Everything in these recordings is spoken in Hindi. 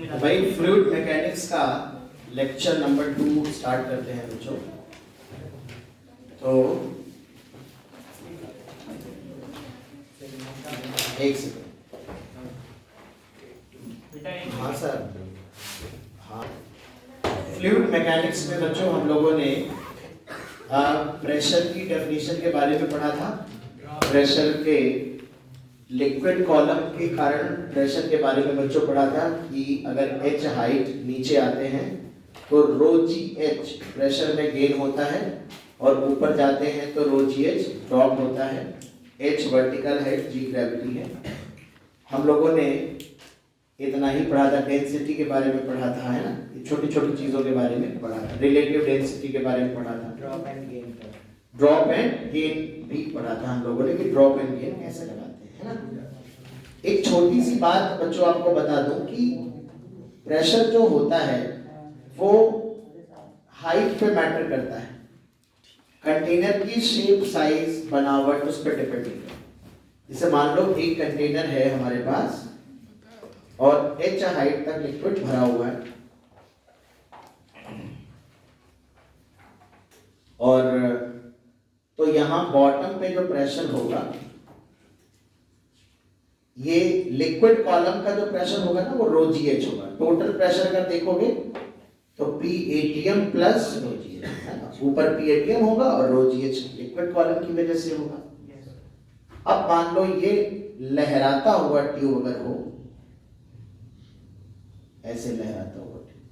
भाई फ्लूइड मैकेनिक्स का लेक्चर नंबर 2 स्टार्ट करते हैं बच्चों। तो एक सेकंड। हाँ सर, हाँ। फ्लूइड मैकेनिक्स में बच्चों हम लोगों ने प्रेशर की डेफिनेशन के बारे में पढ़ा था। प्रेशर के लिक्विड कॉलम के कारण प्रेशर के बारे में बच्चों पढ़ा था कि अगर एच हाइट नीचे आते हैं तो रो जी एच प्रेशर में गेन होता है और ऊपर जाते हैं तो रो जी एच ड्रॉप होता है। एच वर्टिकल हाइट, जी ग्रेविटी है। हम लोगों ने इतना ही पढ़ा था। डेंसिटी के बारे में पढ़ा था, है ना, छोटी छोटी चीजों के बारे में पढ़ा था। रिलेटिव डेंसिटी के बारे में पढ़ा था। ड्रॉप एंड गेन भी पढ़ा था हम लोगों ने कि ड्रॉप एंड गेन कैसे लगाते हैं, है ना। एक छोटी सी बात बच्चों आपको बता दूं कि प्रेशर जो होता है वो हाइट पे मैटर करता है। कंटेनर की शेप, साइज, बनावट उस पर डिपेंड करता है। जैसे मान लो एक कंटेनर है हमारे पास और एच हाइट तक लिक्विड भरा हुआ है और तो यहां बॉटम पे जो प्रेशर होगा, ये लिक्विड कॉलम का जो प्रेशर होगा ना वो रो जी एच होगा। टोटल प्रेशर अगर देखोगे तो पी एटीएम प्लस रो जी एच है ना। ऊपर पी एटीएम होगा और रो जी एच लिक्विड कॉलम की वजह से होगा। अब मान लो ये लहराता हुआ ट्यूब अगर हो, ऐसे लहराता हुआ ट्यूब,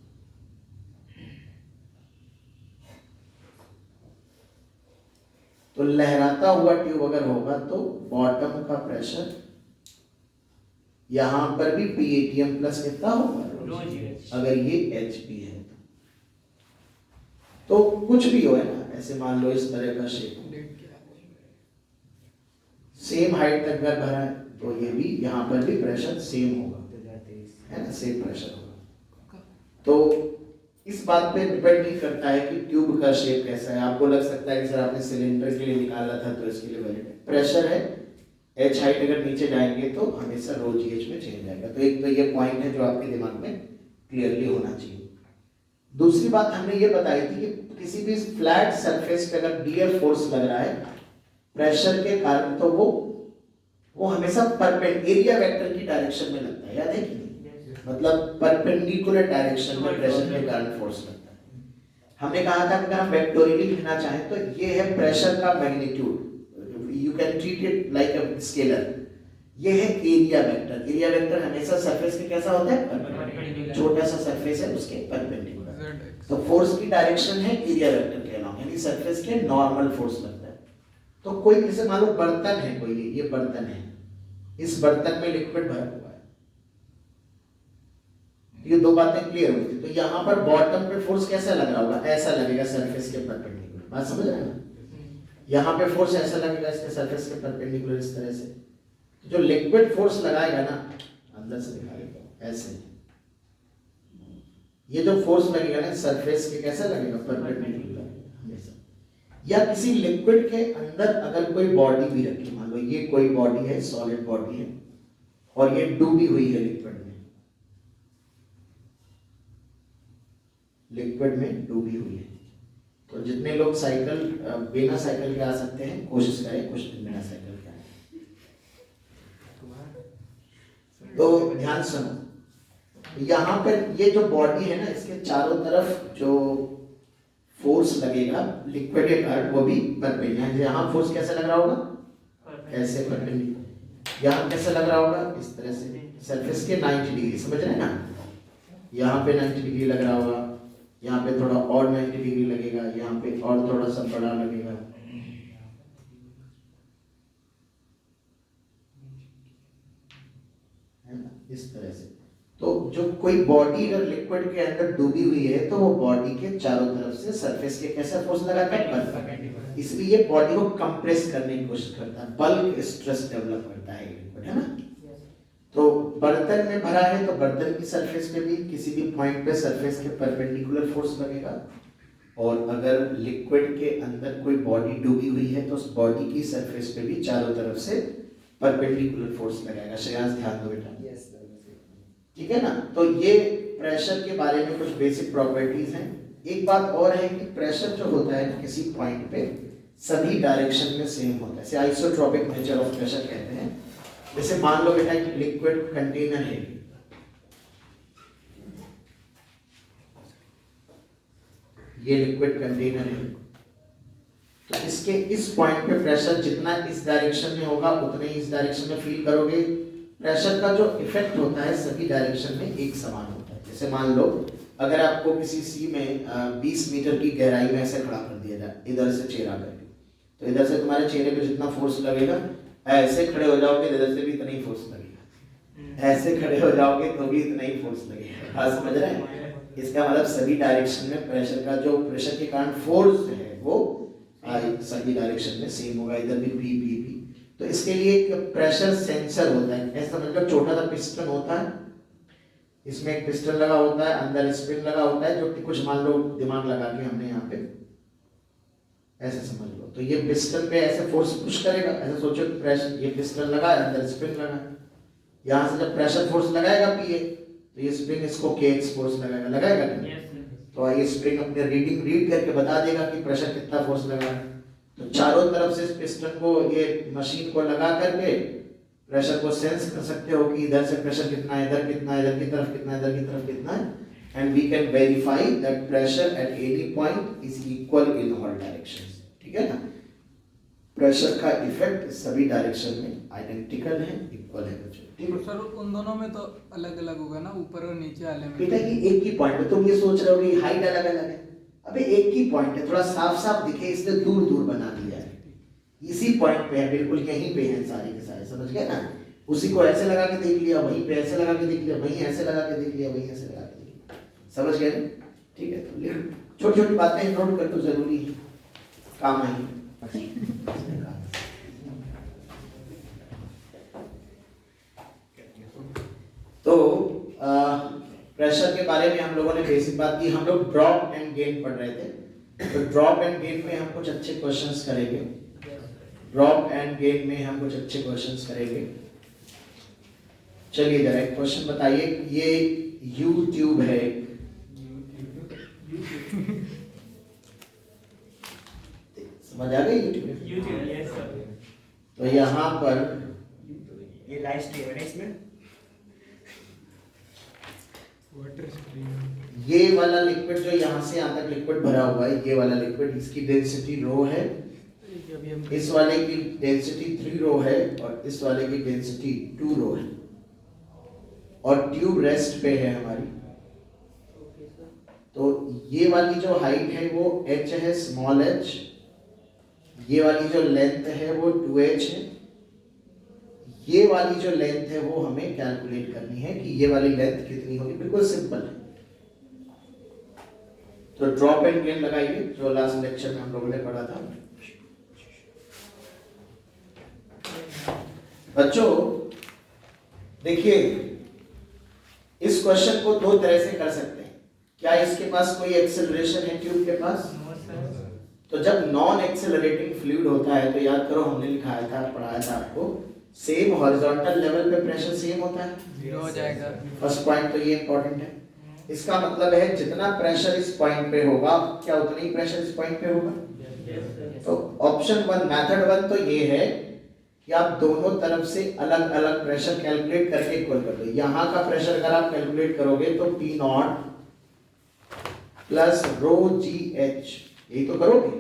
तो लहराता हुआ ट्यूब अगर होगा तो बॉटम का प्रेशर यहां पर भी पी एटीएम प्लस कितना होगा, अगर ये एच पी है तो कुछ भी हो, है ना। ऐसे मान लो इस तरह का शेप, सेम हाइट तक अगर भरा है तो ये भी यहां पर भी प्रेशर सेम होगा, है ना, सेम प्रेशर होगा। तो इस बात पे डिपेंड नहीं करता है कि ट्यूब का शेप कैसा है। आपको लग सकता है कि सर आपने सिलेंडर के लिए निकाला था तो इसके लिए वैलिड है। प्रेशर है, एच हाइट अगर नीचे जाएंगे तो हमेशा रो जी एच में चेंज आएगा। तो एक तो ये पॉइंट है जो आपके दिमाग में क्लियरली होना चाहिए। दूसरी बात हमने ये बताई थी कि किसी भी फ्लैट सरफेस पे अगर डीएफ फोर्स लग रहा है प्रेशर के कारण तो वो हमेशा एरिया वेक्टर की डायरेक्शन में लगता है, याद है कि नहीं। मतलब परपेंडिकुलर डायरेक्शन में प्रेशर के कारण फोर्स लगता है। हमने कहा था कि अगर हम वेक्टोरियली लिखना चाहें तो ये है प्रेशर का magnitude. You can treat it like a scalar. ये है एरिया वेक्टर। एरिया वेक्टर हमेशा सरफेस के कैसा होता है, छोटा सा सरफेस है उसके परपेंडिकुलर। तो फोर्स की डायरेक्शन है एरिया वेक्टर के अलावा, यानी सरफेस के नॉर्मल फोर्स लगता है। तो कोई जैसे मान लो बर्तन है, कोई ये बर्तन है, इस बर्तन में लिक्विड भरा हुआ है। ये दो बातें क्लियर हुई थी। तो यहाँ पर बॉटम पे फोर्स कैसा लग रहा होगा, ऐसा लगेगा सरफेस के परपेंडिकुलर। बात समझ रहे हैं ना। यहाँ पे फोर्स ऐसा लगेगा इसके सरफेस के परपेंडिकुलर, इस तरह से। जो लिक्विड फोर्स लगाएगा ना, अंदर से दिखाएगा ऐसे, ये जो फोर्स लगेगा ना सरफेस के कैसा लगेगा, परपेंडिकुलर हमेशा। या किसी लिक्विड के अंदर अगर कोई बॉडी भी रखी, मान लो ये कोई बॉडी है, सॉलिड बॉडी है और ये डूबी हुई है लिक्विड में डूबी हुई है। तो जितने लोग साइकिल बिना साइकिल के आ सकते हैं कोशिश करें कुछ दिन बिना साइकिल के आए। तो ध्यान सुनो, यहाँ पर ये जो बॉडी है ना, इसके चारों तरफ जो फोर्स लगेगा लिक्विड के कारण वो भी परपेंडिकुलर। यहाँ फोर्स कैसे लग रहा होगा, ऐसे परपेंडिकुलर। यहाँ कैसे लग रहा होगा, इस तरह से सरफेस के 90 डिग्री, समझ रहे हैं ना। यहाँ पे 90 डिग्री लग रहा होगा, यहाँ पे थोड़ा और 90 डिग्री लगेगा, यहाँ पे और थोड़ा सा बड़ा लगेगा। है ना, इस तरह से। तो जो कोई बॉडी अगर लिक्विड के अंदर डूबी हुई है तो वो बॉडी के चारों तरफ से सरफेस के कैसा फोर्स लगाता है, इसलिए बॉडी को कंप्रेस करने की कोशिश करता है, बल्क स्ट्रेस डेवलप करता है लिक्विड, है ना। तो बर्तन में भरा है तो बर्तन की सरफेस पे भी किसी भी पॉइंट पे सरफेस के परपेंडिकुलर फोर्स लगेगा। और अगर लिक्विड के अंदर कोई बॉडी डूबी हुई है तो उस बॉडी की सरफेस पे भी चारों तरफ से परपेंडिकुलर फोर्स लगाएगा। श्रेयांश ध्यान दो बेटा। ठीक है ना। तो ये प्रेशर के बारे में कुछ बेसिक प्रॉपर्टीज हैं। एक बात और है कि प्रेशर जो होता है किसी पॉइंट पे सभी डायरेक्शन में सेम होता है, इसे आइसोट्रोपिक नेचर ऑफ प्रेशर कहते हैं। जैसे मान लो बेटा एक लिक्विड कंटेनर है, ये लिक्विड कंटेनर है, तो इसके इस पॉइंट पे प्रेशर जितना इस डायरेक्शन में होगा उतने ही इस डायरेक्शन में फील करोगे। प्रेशर का जो इफेक्ट होता है सभी डायरेक्शन में एक समान होता है। जैसे मान लो अगर आपको किसी सी में 20 मीटर की गहराई में ऐसे खड़ा कर दिया जाए इधर से चेहरा करके, तो इधर से तुम्हारे चेहरे पे जितना फोर्स लगेगा, ऐसे खड़े हो जाओगे इधर से भी इतना ही फोर्स लगेगा, ऐसे खड़े हो जाओगे तो भी इतना ही फोर्स लगेगा। बात समझ रहे हैं? इसका मतलब सभी डायरेक्शन में प्रेशर का जो प्रेशर के कारण फोर्स है वो सभी डायरेक्शन में सेम होगा, इधर भी पी पी पी। तो इसके लिए एक प्रेशर सेंसर होता है, ऐसा मतलब छोटा सा पिस्टन होता है, इसमें एक पिस्टन लगा होता है, अंदर स्प्रिंग लगा होता है, जो कि कुछ मान लो दिमाग लगा के हमने यहाँ पे ऐसे समझ लो, तो ये पिस्टन पे ऐसे फोर्स पुश करेगा, ऐसे सोचो प्रेशर, ये पिस्टन लगा है, अंदर स्प्रिंग लगा है, यहाँ से जब प्रेशर फोर्स लगाएगा पीए तो ये स्प्रिंग इसको केएक्स फोर्स लगाएगा नहीं? तो ये स्प्रिंग अपने रीडिंग रीड करके बता देगा कि प्रेशर कितना फोर्स लगा है। तो चारों तरफ से इस पिस्टन को, ये मशीन को लगा करके प्रेशर को सेंस कर सकते हो कि इधर से प्रेशर कितना है, इधर कितना है, इधर की तरफ कितना है, इधर की तरफ कितना है, and we can verify that pressure at any point is equal in all directions. ठीक है ना। प्रेशर का इफेक्ट सभी डायरेक्शन में आइडेंटिकल है, इक्वल है बच्चों। ठीक है सर, उन दोनों में तो अलग अलग होगा ना, ऊपर और नीचे वाले में। बेटा कि एक ही पॉइंट है, तुम ये सोच रहे हो कि हाइट अलग अलग है, अबे एक ही पॉइंट है, थोड़ा साफ साफ दिखे इसलिए दूर दूर बना दिया है। इसी पॉइंट पे है, बिल्कुल यहीं पे है सारे के सारे, समझ गए ना। उसी को ऐसे लगा के देख लिया, वहीं पे ऐसे लगा के देख लिया, वहीं ऐसे लगा के देख लिया, वहीं ऐसे लगा के देख लिया, समझ गए ना। ठीक है, तो छोटी छोटी बातें नोट कर तो जरूरी है, काम आएगी। तो प्रेशर के बारे में हम लोगों ने बेसिक बात की, हम लोग ड्रॉप एंड गेन पढ़ रहे थे। तो ड्रॉप एंड गेन में हम कुछ अच्छे क्वेश्चंस करेंगे, ड्रॉप एंड गेन में हम कुछ अच्छे क्वेश्चंस करेंगे। चलिए जरा एक क्वेश्चन बताइए, ये यूट्यूब है, समझ आ गई यूट्यूब? तो यहाँ पर ये लाइव स्ट्रीम है इसमें, ये वाला लिक्विड जो यहाँ से यहाँ तक लिक्विड भरा हुआ है, ये वाला लिक्विड, इसकी डेंसिटी रो है, इस वाले की डेंसिटी 3 रो है, और इस वाले की डेंसिटी 2 रो है, और ट्यूब रेस्ट पे है हमारी। तो ये वाली जो हाइट है वो h है, स्मॉल h, ये वाली जो लेंथ है वो 2h है, ये वाली जो लेंथ है वो हमें कैलकुलेट करनी है कि ये वाली लेंथ कितनी होगी, बिल्कुल सिंपल है। तो ड्रॉप एंड गेन लगाइए, जो लास्ट लेक्चर में हम लोगों ने पढ़ा था। बच्चों देखिए, इस क्वेश्चन को दो तरह से कर सकते हैं। क्या इसके पास कोई एक्सेलरेशन है ट्यूब के पास? तो जब नॉन एक्सेलरेटिंग फ्लूइड होता है तो याद करो हमने लिखाया था, पढ़ाया था आपको, सेम हॉरिजॉन्टल लेवल पे प्रेशर सेम होता है, 0 हो जाएगा। फर्स्ट पॉइंट तो ये इंपॉर्टेंट है। इसका मतलब है जितना प्रेशर इस पॉइंट पे होगा, क्या उतना ही प्रेशर इस पॉइंट पे होगा। तो ऑप्शन 1, मेथड 1 तो ये है कि आप दोनों तरफ से अलग अलग प्रेशर कैलकुलेट करके इक्वल कर दो। यहाँ का प्रेशर अगर आप कैलकुलेट करोगे तो P not plus row ji H, यही तो करोगे,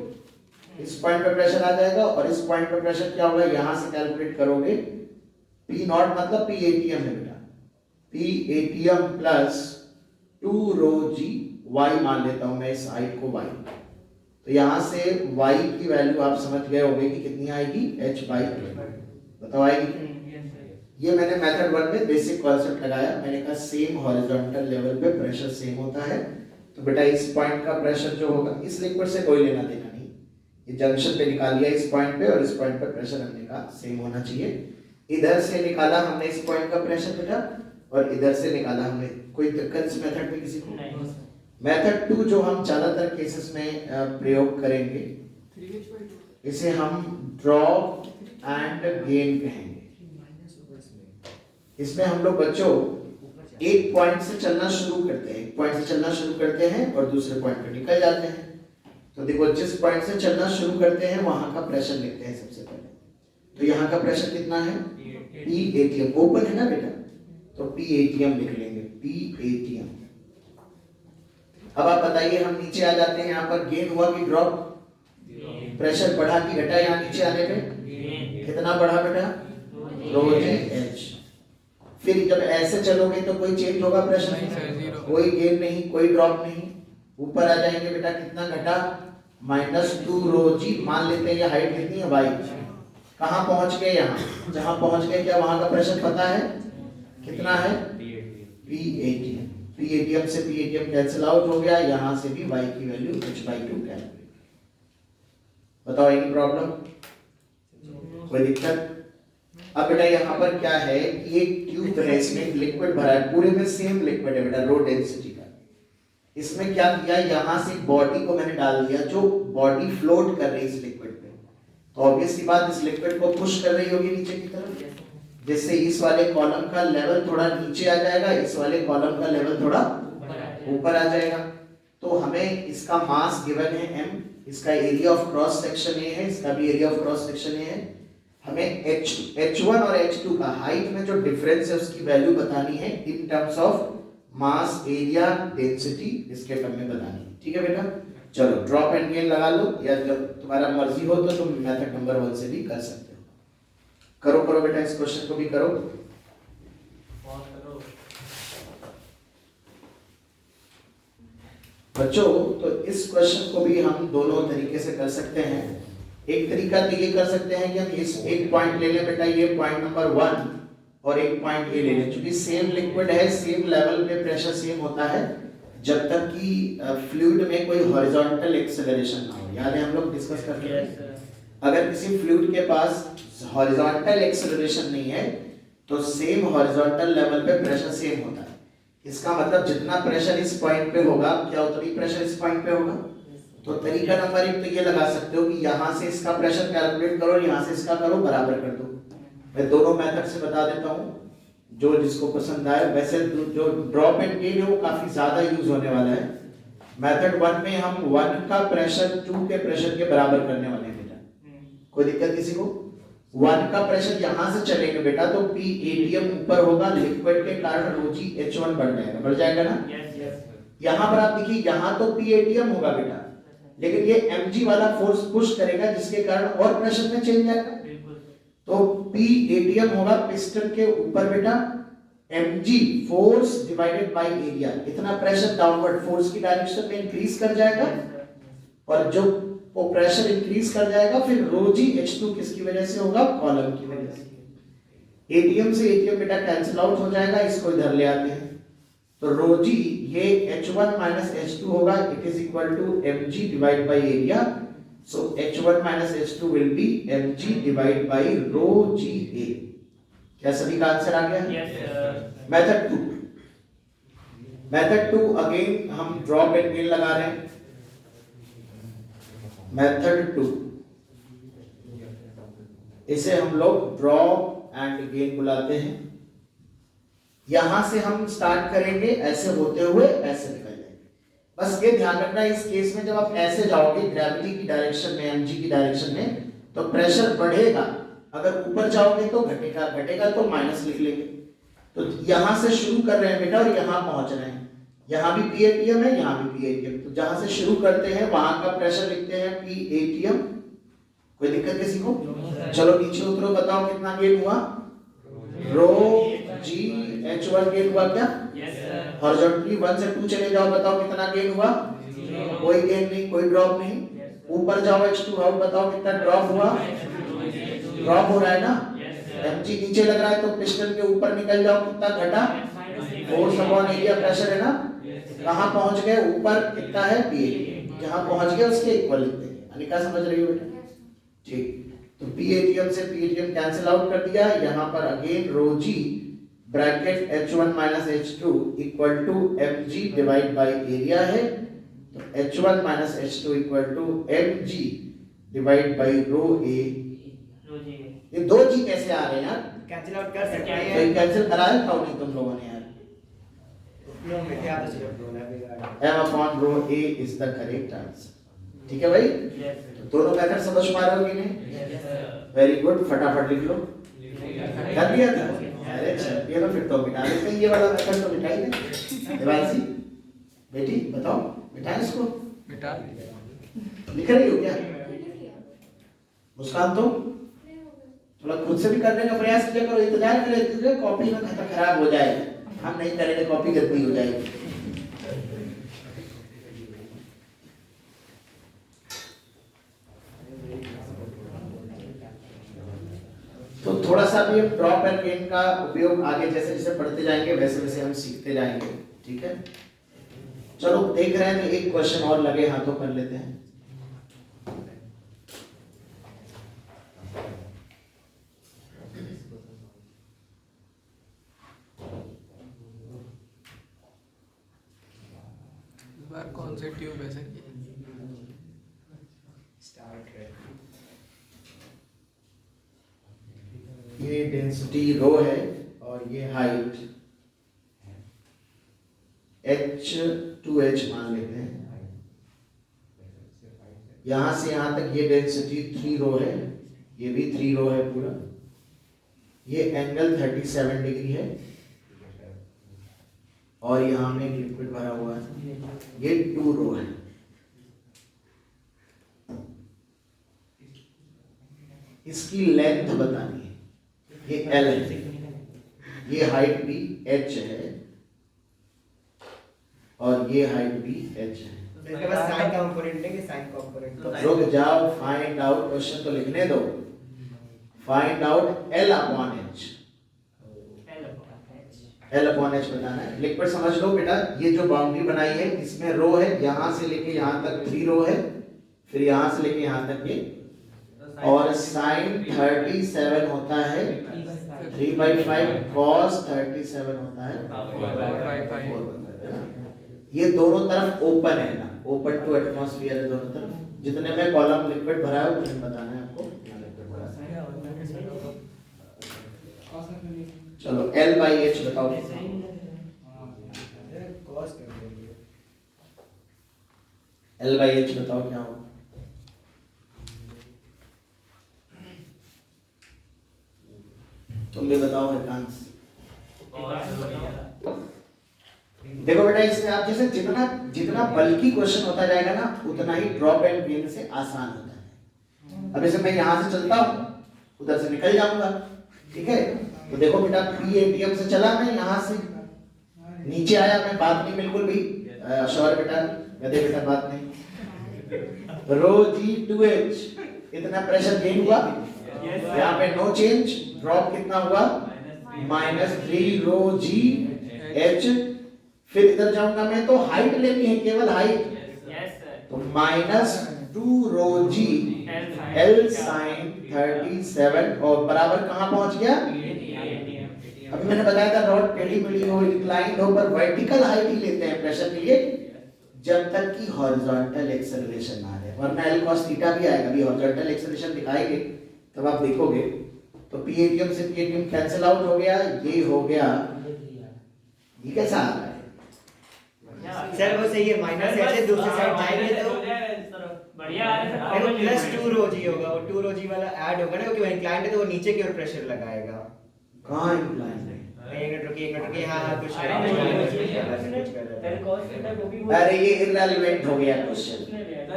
इस पॉइंट पे प्रेशर आ जाएगा, और इस पॉइंट पे प्रेशर क्या होगा, यहां से कैलकुलेट करोगे P नॉट मतलब P ATM है बेटा, P ATM प्लस 2 रो जी, y मान लेता हूं मैं इस हाइट को y। तो यहां से y की वैल्यू आप समझ गए होंगे कि कितनी आएगी, h/2। बताओ आएगी? ये मैंने मेथड 1 में बेसिक कॉन्सेप्ट लगाया, मैंने कहा सेम हॉरिजॉन्टल लेवल पे प्रेशर सेम होता है, तो बेटा इस पॉइंट का प्रेशर जो होगा, इस लिक्विड से कोई लेना देना नहीं, ये जंक्शन पे निकाल लिया इस पॉइंट पे, और इस पॉइंट पे प्रेशर हमने कहा सेम होना चाहिए। इधर से निकाला हमने इस पॉइंट का प्रेशर बेटा, और इधर से निकाला हमने। कोई दिक्कत इस मेथड में किसी को? मेथड 2 जो हम ज्यादातर केसेस में प्रयोग करेंगे, इसे हम ड्रॉप एंड गेन कहेंगे। इसमें हम लोग बच्चों एक पॉइंट से चलना शुरू करते हैं, एक पॉइंट से चलना शुरू करते हैं और दूसरे पॉइंट पे निकल जाते हैं। तो देखो जिस पॉइंट से चलना शुरू करते हैं वहां का प्रेशर लिखते हैं सबसे पहले। तो यहाँ का प्रेशर कितना है? P ATM, ओपन है ना बेटा, तो P ATM लिख लेंगे, P ATM। अब आप बताइए, हम नीचे आ जाते हैं, यहाँ पर गेन हुआ कि ड्रॉप? प्रेशर बढ़ा कि घटा? यहाँ नीचे आने पे कितना बढ़ा बेटा? रो जी एच। फिर जब ऐसे चलोगे तो कोई चेंज होगा प्रेशर? नहीं सर, जीरो। कोई गेन नहीं, कोई ड्रॉप नहीं। ऊपर आ जाएंगे बेटा, कितना घटा? -2 रो जी। मान लेते हैं ये हाइट कितनी है? y। कहाँ पहुंच गए? यहाँ। जहां पहुंच गए क्या वहां का प्रेशर पता है कितना है? P ATM। P ATM से P ATM कैंसिल आउट हो गया, यहाँ से भी y की वैल्यू h/2 कैलकुलेट। बताओ एनी प्रॉब्लम, कोई दिक्कत? अब बेटा यहाँ पर क्या है कि एक ट्यूब है, इसमें एक लिक्विड भरा है, पूरे में सेम लिक्विड है बेटा, लो डेंसिटी का। इसमें क्या किया, यहाँ से बॉडी को मैंने डाल दिया, जो बॉडी फ्लोट कर रही है इस लिक्विड पे। तो ऑब्वियसली बात, इस लिक्विड को पुश कर रही होगी नीचे की तरफ, जिससे इस वाले कॉलम का लेवल थोड़ा नीचे आ जाएगा, इस वाले कॉलम का लेवल थोड़ा ऊपर आ जाएगा। तो हमें इसका मास गिवन है m, इसका area of cross section A है, इसका भी area of cross section A है। हमें H1 और H2 का हाइट में जो डिफरेंस है उसकी वैल्यू बतानी है in terms of mass, area, density, इसके टर्म में बतानी है। ठीक है बेटा, चलो ड्रॉप एंड गेन लगा लो, या जब तुम्हारा मर्जी हो तो तुम मेथड नंबर 1 से भी कर सकते हो। करो करो बेटा, इस क्वेश्चन को भी करो। बच्चों तो इस क्वेश्चन को भी हम दोनों तरीके से कर सकते हैं। एक तरीका तो ये कर सकते हैं कि हम इस एक पॉइंट ले लें बेटा, ये पॉइंट नंबर 1, और एक पॉइंट ये ले लें। क्योंकि सेम लिक्विड है, सेम लेवल पे प्रेशर सेम होता है, जब तक कि फ्लूइड में कोई हॉरिजॉन्टल एक्सेलरेशन ना हो। याद है हम लोग डिस्कस करते हैं, अगर किसी फ्लूइड के पास हॉरिजॉन्टल एक्सेलरेशन नहीं है तो सेम हॉरिजॉन्टल लेवल पे प्रेशर सेम होता है। इसका मतलब जितना प्रेशर इस पॉइंट पे होगा, क्या उतनी प्रेशर इस पॉइंट पे होगा। तो तरीका नंबर 1 तो ये लगा सकते हो कि यहाँ से इसका प्रेशर कैलकुलेट करो, यहाँ से इसका करो, बराबर कर दो। मैं दोनों मेथड से बता देता हूँ, जो जिसको पसंद आए। वैसे जो ड्रॉप एंड गेन है वो काफी ज्यादा यूज होने वाला है। मेथड 1 में हम 1 का प्रेशर 2 के प्रेशर के बराबर करने वाले हैं बेटा। कोई दिक्कत किसी को? 1 का प्रेशर यहाँ से चलेंगे बेटा तो P ATM ऊपर होगा, लिक्विड के कारण रो जी H1 बढ़ जाएगा ना। यहाँ पर आप देखिए, यहाँ तो P ATM होगा बेटा, लेकिन ये mg वाला फोर्स पुश करेगा, जिसके कारण और प्रेशर में चेंज आएगा। तो P ATM होगा पिस्टन के ऊपर बेटा, mg force divided by area. इतना प्रेशर डाउनवर्ड फोर्स की डायरेक्शन में इंक्रीज कर जाएगा, और जो वो प्रेशर इंक्रीज कर जाएगा फिर रो जी H2 किसकी वजह से होगा? कॉलम की वजह से। ATM से ATM बेटा कैंसिल आउट हो जाएगा, इसको इधर ले आते हैं। तो रो जी ये H1 माइनस H2 होगा, it is equal to mg divide by area. So H1 minus H2 will be mg divide by rho g a। क्या सभी का आंसर आ गया? मेथड 2। मेथड 2 अगेन हम ड्रॉप एंड गेन लगा रहे हैं। मेथड 2, इसे हम लोग ड्रॉप एंड गेन बुलाते हैं। यहां से हम स्टार्ट करेंगे, ऐसे होते हुए ऐसे निकल जाएंगे। बस ये ध्यान रखना, इस केस में जब आप ऐसे जाओगे ग्रेविटी की डायरेक्शन में, mg की डायरेक्शन में, तो प्रेशर बढ़ेगा। अगर ऊपर जाओगे तो घटेगा तो माइनस लिख लेंगे। तो यहां से शुरू कर रहे हैं बेटा और यहां पहुंच रहे हैं। यहां भी P ATM है, यहां भी P ATM। तो जहां से शुरू करते हैं वहां का प्रेशर लिखते हैं P ATM। कोई दिक्कत किसी को? चलो नीचे उतरो, बताओ कितना गेन हुआ? रो जी H1 गेन हुआ क्या? हॉरिजॉन्टली 1 से 2 चले जाओ, बताओ कितना गेन हुआ? कोई गेन नहीं, कोई ड्रॉप नहीं। ऊपर जाओ H2 आउट, बताओ कितना ड्रॉप हुआ? ड्रॉप हो रहा है ना। mg नीचे लग रहा है तो पिस्टन के ऊपर निकल जाओ, कितना घटा? फोर्स अपॉन एरिया प्रेशर है ना। कहां पहुंच गए? ऊपर कितना है? P ATM। जहां पहुंच गए उसके इक्वल लिखते हैं। अनिका समझ रही हो बेटा? ठीक। तो P ATM से P ATM कैंसिल आउट कर दिया। यहाँ पर again rho g bracket H1 minus H2 equal to mg divide by area है। तो H1 minus H2 equal to mg divide by rho a। ये दो जी कैसे आ रहे हैं यार? कैंसिल आउट कर सकते तो हैं। कैंसिल कराया था नहीं तुम लोगों ने यार? No, मैं आप सिर्फ बोला बिगाड़ m upon rho a is the correct answer. ठीक है भाई? दोनों मेथड समझ पा रहे हो कि नहीं? वेरी गुड, फटाफट लिख लो। कर दिया था? अरे चल, ये तो फिर तो मिटा देते हैं, ये वाला मेथड तो मिटा ही दे। देवांशी, बेटी बताओ, मिटाएं इसको? मिटा लिख रही हो क्या? मुस्कान तो थोड़ा खुद से भी करने का प्रयास किया करो, इंतजार करे कॉपी ना खराब हो जाए। हम नहीं करेंगे, कॉपी गंदी हो जाएगी। तो थोड़ा सा भी ड्रॉप एंड गेन का उपयोग आगे जैसे जैसे पढ़ते जाएंगे वैसे वैसे हम सीखते जाएंगे। ठीक है, चलो देख रहे हैं तो एक क्वेश्चन और लगे हाथों कर लेते हैं। इस बार कौन से ट्यूब है सर? स्टार्ट कर। ये डेंसिटी रो है और ये हाइट h2h मान लेते हैं। यहां से यहां तक ये डेंसिटी 3 रो है, ये भी 3 रो है पूरा। ये एंगल 37 डिग्री है और यहां में लिक्विड भरा हुआ है, ये 2 रो है। इसकी लेंथ बतानी है, ये L है, ये हाइट भी h है और ये हाइट भी h है। इसके बाद साइन कंपोनेंट है कि साइन कंपोनेंट तो रुक जाओ, फाइंड आउट, क्वेश्चन तो लिखने दो। Find out L upon H, L upon H बताना है। लिक्विड समझ लो बेटा, ये जो बाउंड्री बनाई है इसमें रो है, यहां से लेके यहां तक 3 रो है, फिर यहां से लेके यहां तक ये, और साइन 37 होता है 3/5, cos 37 होता है 4/5। ये दोनों तरफ ओपन है ना, ओपन टू एटमॉस्फेयर है दोनों तरफ। जितने में कॉलम लिक्विड भरा है उतने बताना है आपको। चलो L/H बताओ। कॉस कर देंगे। L/H बताओ क्या होगा? तुम भी बताओ एकांश। देखो बेटा, इसमें आप जैसे जितना जितना बल्कि क्वेश्चन होता जाएगा ना उतना ही ड्रॉप एंड गेन से आसान होता है। अब जैसे मैं यहाँ से चलता हूँ, उधर से निकल जाऊंगा, ठीक है? तो देखो बेटा, PATM से चला मैं, यहाँ से नीचे आया मैं, बात नहीं बिल्कुल भी श्योर बेटा, गधे बेटा बात नहीं। रो G2H इतना प्रेशर गेन हुआ, यहाँ पे नो चेंज, ड्रॉप कितना हुआ -3 रो GH। फिर इधर जाऊंगा मैं तो हाइट लेनी है, केवल हाइट, तो -2 रो G L sin 37 और बराबर कहां पहुंच गया? अभी मैंने बताया था रॉड टेढ़ी मेढ़ी हो, इंक्लाइंड हो, पर वर्टिकल हाइट ही लेते हैं प्रेशर के लिए जब तक कि हॉरिजॉन्टल एक्सेलरेशन ना आ जाए, वरना L cos थीटा भी आएगा। अभी हॉरिजॉन्टल एक्सेलरेशन दिखाएंगे तब आप देखोगे। तो PATM से PATM कैंसिल आउट हो गया, ये हो गया, ये कैसा आ रहा है? सर वो सही है, माइनस ऐसे दूसरी साइड जाएंगे तो बढ़िया आ रहा है। देखो +2 रो जी होगा, वो 2 रो जी वाला ऐड होगा ना, क्योंकि वो इंक्लाइंड है तो वो नीचे की ओर प्रेशर लगाएगा। कहां इंक्लाइंड है? एक मिनट रुकिए, हाँ कुछ तेरे कॉस थीटा को भी वो अरे ये इररिलेवेंट हो गया क्वेश्चन।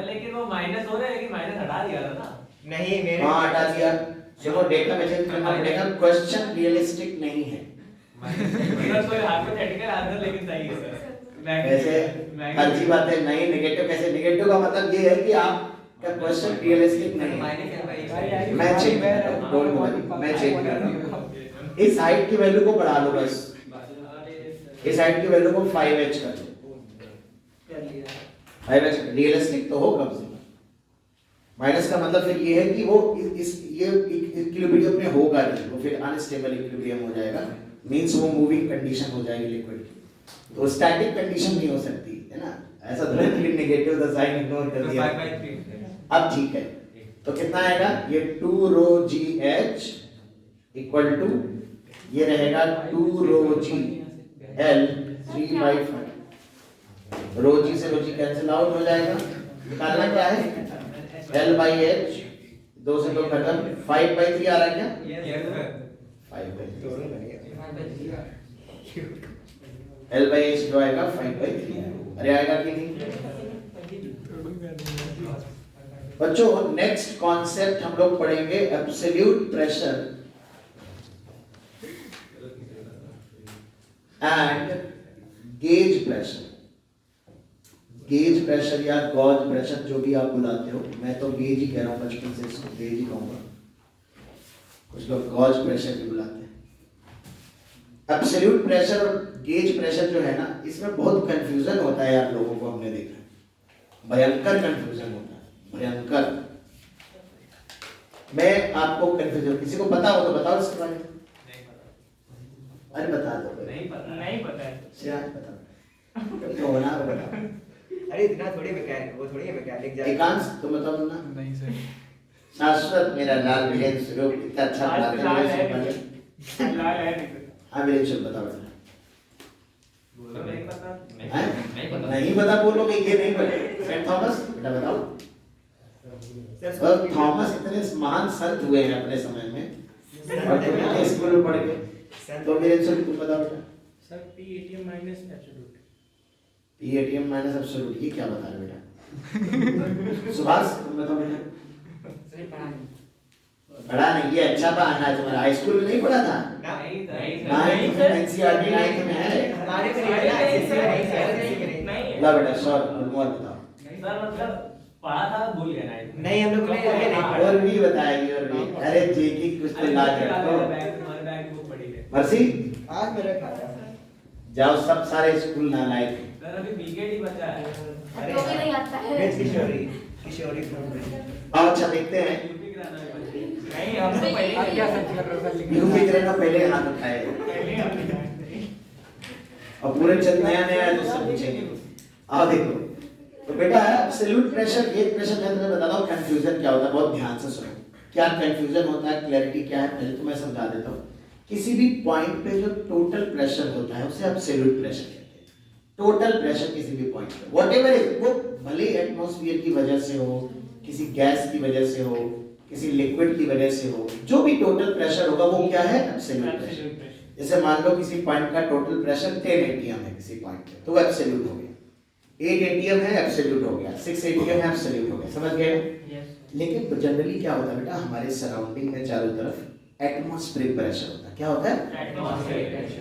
लेकिन वो माइनस हो रहा है, लेकिन माइनस हटा दिया था ना। नहीं मेरे हाँ हटा दिया। देखो डेटा में चेंज करना पड़ेगा, क्वेश्चन रियलिस्टिक नहीं है। माइनस कोई हाइपोथेटिकल आंसर, लेकिन सही है सर। वैसे अच्छी बात है, नहीं नेगेटिव कैसे? नेगेटिव का मतलब ये है कि आपका क्वेश्चन रियलिस्टिक नहीं है। मैं चेक कर रहा हूं, डोंट वरी, मैं चेक कर रहा हूं। इस हाइट की वैल्यू को बढ़ा लो बस, इस हाइट की वैल्यू को 5h कर लो, 5h रियलिस्टिक तो हो कम से कम। माइनस का मतलब फिर ये है कि वो ये इक्विलिब्रियम में होगा नहीं, वो फिर अनस्टेबल इक्विलिब्रियम हो जाएगा, मींस वो मूविंग कंडीशन हो जाएगी लिक्विड की, तो स्टैटिक कंडीशन नहीं हो सकती है ना। ऐसा तो नहीं कि नेगेटिव द साइन इग्नोर कर दिया। अब ठीक है, तो कितना आएगा? ये 2 रो GH इक्वल टू ये रहेगा 2 रो G L 3/5 रोजी से रोजी कैंसिल आउट हो जाएगा। निकालना क्या है L/H 2 से 2 खत्म 5/3 आ रहा है क्या Yes sir. 5/3 L/H जो आएगा 5/3 अरे आएगा कि नहीं बच्चों। नेक्स्ट कॉन्सेप्ट हम लोग पढ़ेंगे absolute pressure and gauge pressure. Gauge pressure या गॉज प्रेशर जो भी आप बुलाते हो, मैं तो गेज ही कह रहा हूँ, बचपन से इसको गेज ही कहूंगा, कुछ लोग गॉज प्रेशर भी बुलाते हैं। एब्सोल्यूट प्रेशर और गेज प्रेशर जो है ना, इसमें बहुत कंफ्यूजन होता है यार, लोगों को हमने देखा है, भयंकर कंफ्यूजन होता है, भयंकर। मैं आपको कंफ्यूजन, किसी को पता हो तो बताओ इसके बारे में। अरे बता दो। नहीं पता है। शायद बता तो होना बता। अरे इतना थोड़ी बेकार, वो थोड़ी है मैकेनिक जाए। एकांश तुम बताओ ना। नहीं सर। शाश्वत मेरा लाल विलेन स्वरूप इतना अच्छा आज पढ़ाते लाल हैं है मेरे से लाल है नहीं हाँ विलेन स्वरूप बताओ बेटा। नहीं पता। हैं? नहीं पता बोलोगे ये नहीं पता। सेंट थॉमस बेटा बताओ। और थॉमस इतने महान संत हुए हैं अपने समय में और तुम इतने स्कूल में पढ़ के, तो विलेन स्वरूप तुम बताओ बेटा। Sir PATM minus absolute. PATM minus absolute, ये क्या बता रहे बेटा। सुभाष तुम बताओ बेटा। सर पढ़ा नहीं, ये अच्छा बहाना है तुम्हारा। हाई स्कूल में नहीं पढ़ा था नहीं NCERT 9th में है। हमारे में नहीं है, ICSE में नहीं है, ICSE में नहीं है। ला बेटा सर गुलमोहर बताओ। सर मतलब पढ़ा था भूल गया ना। नहीं हम लोग नहीं पढ़ा। और भी बताएगी और भी। अरे जेकी कुछ तो लाज रखो। हमारे बैग बुक पड़ी है मर्सी आज मेरा खाता है। जाओ सब सारे स्कूल ना लाए थे। सर अभी बीकेट ही बचा है। अरे तो भी नहीं आता है। वेज किशोरी किशोरी आओ अच्छा देखते हैं यूपी कराना है नहीं हम तो पहले आप क्या सच लग रहा है यूपी ग्रेड का पहले हाथ उठाए और पूरे चल नया नया है तो सब पूछेंगे। आओ देखो तो बेटा एब्सोल्यूट प्रेशर गेज प्रेशर मैं तुम्हें बताता हूँ कंफ्यूजन क्या होता है, बहुत ध्यान से सुनो क्या कंफ्यूजन होता है, क्लैरिटी क्या है पहले तो मैं समझा देता हूँ। किसी भी पॉइंट पे जो टोटल प्रेशर होता है उसे एब्सोल्यूट प्रेशर कहते हैं। टोटल प्रेशर किसी भी पॉइंट पे व्हाटएवर इज, वो भले एटमॉस्फेयर की वजह से हो, किसी गैस की वजह से हो, किसी लिक्विड की वजह से हो, जो भी टोटल प्रेशर होगा वो क्या है एब्सोल्यूट प्रेशर। जैसे मान लो किसी पॉइंट का टोटल प्रेशर 10 एटीएम है किसी पॉइंट पे तो वो एब्सोल्यूट हो गया। 8 एटीएम है एब्सोल्यूट हो गया, 6 एटीएम है एब्सोल्यूट हो गया, समझ गए। लेकिन जनरली क्या होता है बेटा, हमारे सराउंडिंग में चारों तरफ एटमॉस्फेरिक प्रेशर होता है। क्या होता है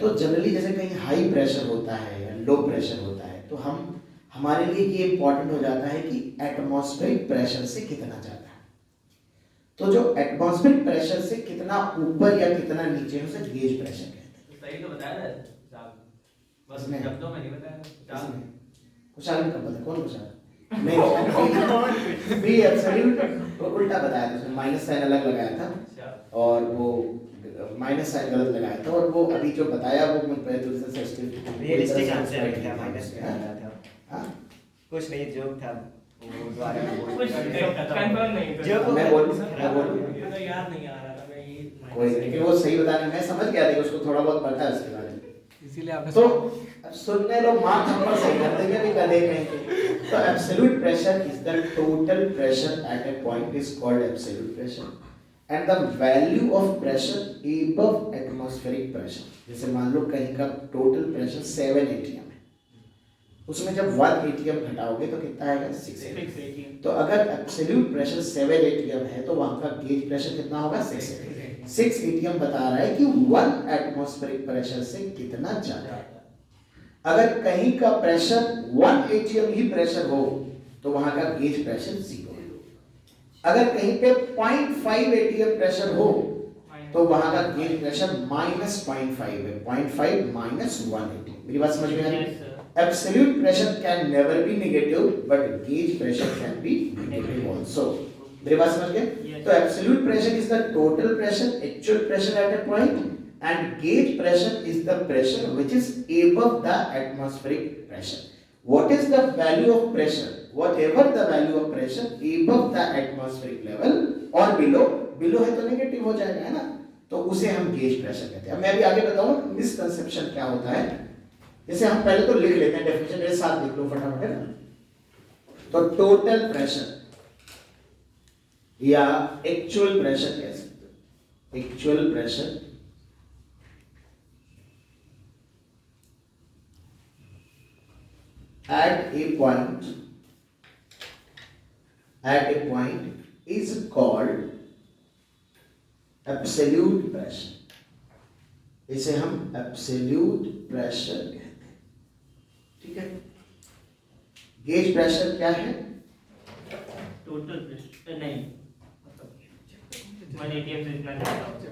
तो जनरली जैसे कहीं हाई प्रेशर होता है या लो प्रेशर होता है तो हम हमारे लिए ये इंपॉर्टेंट हो जाता है कि एटमॉस्फेरिक प्रेशर से कितना जाता है। तो जो एटमॉस्फेरिक प्रेशर से कितना ऊपर या कितना नीचे है उसे गेज प्रेशर कहते हैं। सही तो बताया था साहब, बस इसमें- शब्दों में नहीं बताया साहब। खुशहाल का पता कौन खुशहाल नहीं भी एब्सोल्यूट उल्टा बताया था, उसने माइनस साइन अलग लगाया था अच्छा और वो माइनस साइन गलत लगाया था और वो अभी जो बताया वो मुझ पे दूसरे से रियलिस्टिक आंसर था, माइनस में आ रहा था। हां कुछ नहीं जोक था वो द्वारा में बोल कुछ कंफर्म नहीं था। जो मैं बोलूं ये तो याद नहीं आ रहा था मैं ये कोई नहीं, लेकिन वो सही बताने मैं समझ गया था, उसको थोड़ा बहुत पता है उसके बारे में। इसीलिए आपने तो अब सुनने लो मां थप्पड़ सही कर देंगे भी कदे कहीं तो absolute pressure is the total pressure at A point is called absolute pressure and the value of pressure above atmospheric pressure. जैसे मान लो कहीं का टोटल प्रेशर 7 एटीएम है, उसमें जब 1 एटीएम घटाओगे तो कितना आएगा 6 एटीएम। तो अगर एब्सोल्यूट प्रेशर 7 एटीएम है तो वहां का गेज प्रेशर कितना होगा 6 एटीएम। 6 एटीएम बता रहा है कि 1 एटमॉस्फेरिक प्रेशर से कितना ज्यादा है। अगर कहीं का प्रेशर 1 एटीएम ही प्रेशर हो तो वहां का गेज प्रेशर 0 है। अगर कहीं पे 0.5 एटीएम प्रेशर हो तो वहां का गेज प्रेशर -0.5 है। 0.5 -1 एटीएम। मेरी बात समझ में आ रही है? Absolute pressure can never be negative, but gauge pressure can be negative also. मेरी बात समझ गए? तो absolute pressure is the total pressure, actual pressure at a point, and gauge pressure is the pressure which is above the atmospheric pressure. What is the value of pressure? Whatever the value of pressure above the atmospheric level or below, below है तो negative हो जाएगा है ना, तो उसे हम gauge pressure कहते हैं। अब मैं अभी आगे बताऊँ मिसकंसेप्शन क्या होता है। जैसे हम पहले तो लिख लेते हैं डेफिनेशन, मेरे साथ लिख लो फटाफट, है ना। तो टोटल प्रेशर या एक्चुअल प्रेशर कह सकते हो, actual pressure at a point is called absolute pressure. इसे हम absolute pressure कहते हैं, ठीक है। गेज प्रेशर क्या है? टोटल प्रेशर नहीं, 1 atm से इतना नहीं होता।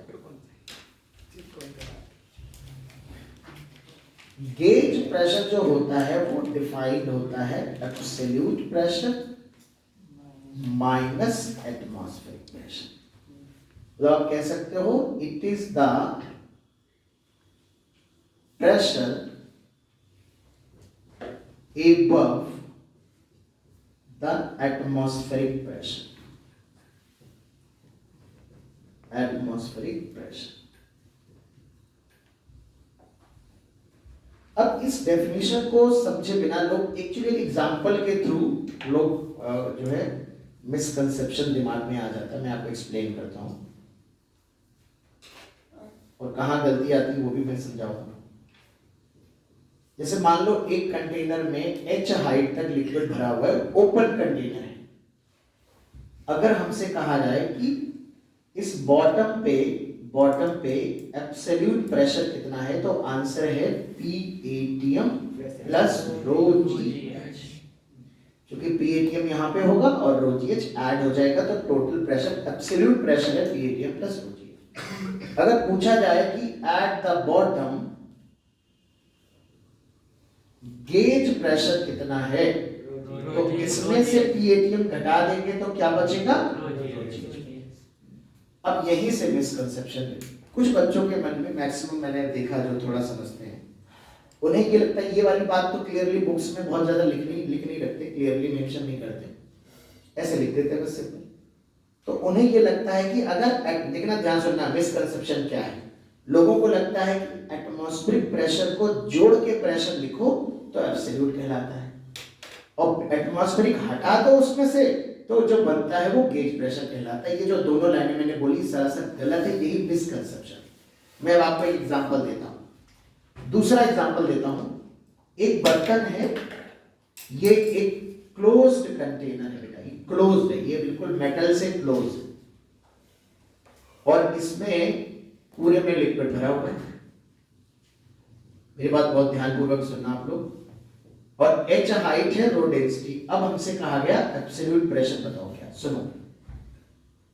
गेज प्रेशर जो होता है वो डिफाइंड होता है absolute pressure minus atmospheric pressure. तो आप कह सकते हो it is the pressure above the atmospheric pressure, atmospheric pressure। अब इस डेफिनेशन को समझे बिना लोग एक्चुअली एग्जांपल के थ्रू लोग जो है मिसकंसेप्शन दिमाग में आ जाता है। मैं आपको एक्सप्लेन करता हूं और कहां गलती आती है वो भी मैं समझाऊंगा। जैसे मान लो एक कंटेनर में h हाइट तक लिक्विड भरा हुआ है, ओपन कंटेनर है। अगर हमसे कहा जाए कि इस बॉटम पे एब्सोल्यूट प्रेशर कितना है, तो आंसर है PATM प्लस रो GH। क्योंकि PATM यहां पे होगा और रो GH ऐड हो जाएगा, तो टोटल प्रेशर एब्सोल्यूट प्रेशर है PATM प्लस रो GH। अगर पूछा जाए कि at the bottom gauge pressure कितना है, तो इसमें से PATM घटा देंगे तो क्या बचेगा? अब यहीं से मिसकंसेप्शन है कुछ बच्चों के मन में, मैक्सिमम मैंने देखा जो थोड़ा समझते हैं, उन्हें ये लगता है ये वाली बात तो क्लियरली बुक्स में बहुत ज्यादा लिख नहीं रखते, क्लियरली मेंशन नहीं करते, ऐसे लिख देते हैं बस सिंपल। तो उन्हें ये लगता है कि अगर, देखना ध्यान सुनना, मिसकंसेप्शन क्या है। लोगों को लगता है कि एटमॉस्फेरिक प्रेशर को जोड़ के प्रेशर लिखो तो एब्सोल्यूट कहलाता है, और एटमॉस्फेरिक हटा दो उसमें से तो जो बनता है वो गेज प्रेशर कहलाता है। ये जो दोनों लाइनें मैंने बोली सरासर गलत है, यही मिसकंसेप्शन। मैं अब आपको एक एग्जांपल देता हूं, दूसरा एग्जांपल देता हूं। एक बर्तन है, ये एक क्लोज्ड कंटेनर है बेटा, ये क्लोज्ड है, ये बिल्कुल मेटल से क्लोज है और इसमें पूरे में लिक्विड भरा हुआ है। मेरी बात बहुत ध्यानपूर्वक सुनना आप लोग। और h हाइट है, रो डेंसिटी। अब हमसे कहा गया एब्सोल्यूट प्रेशर बताओ क्या। सुनो,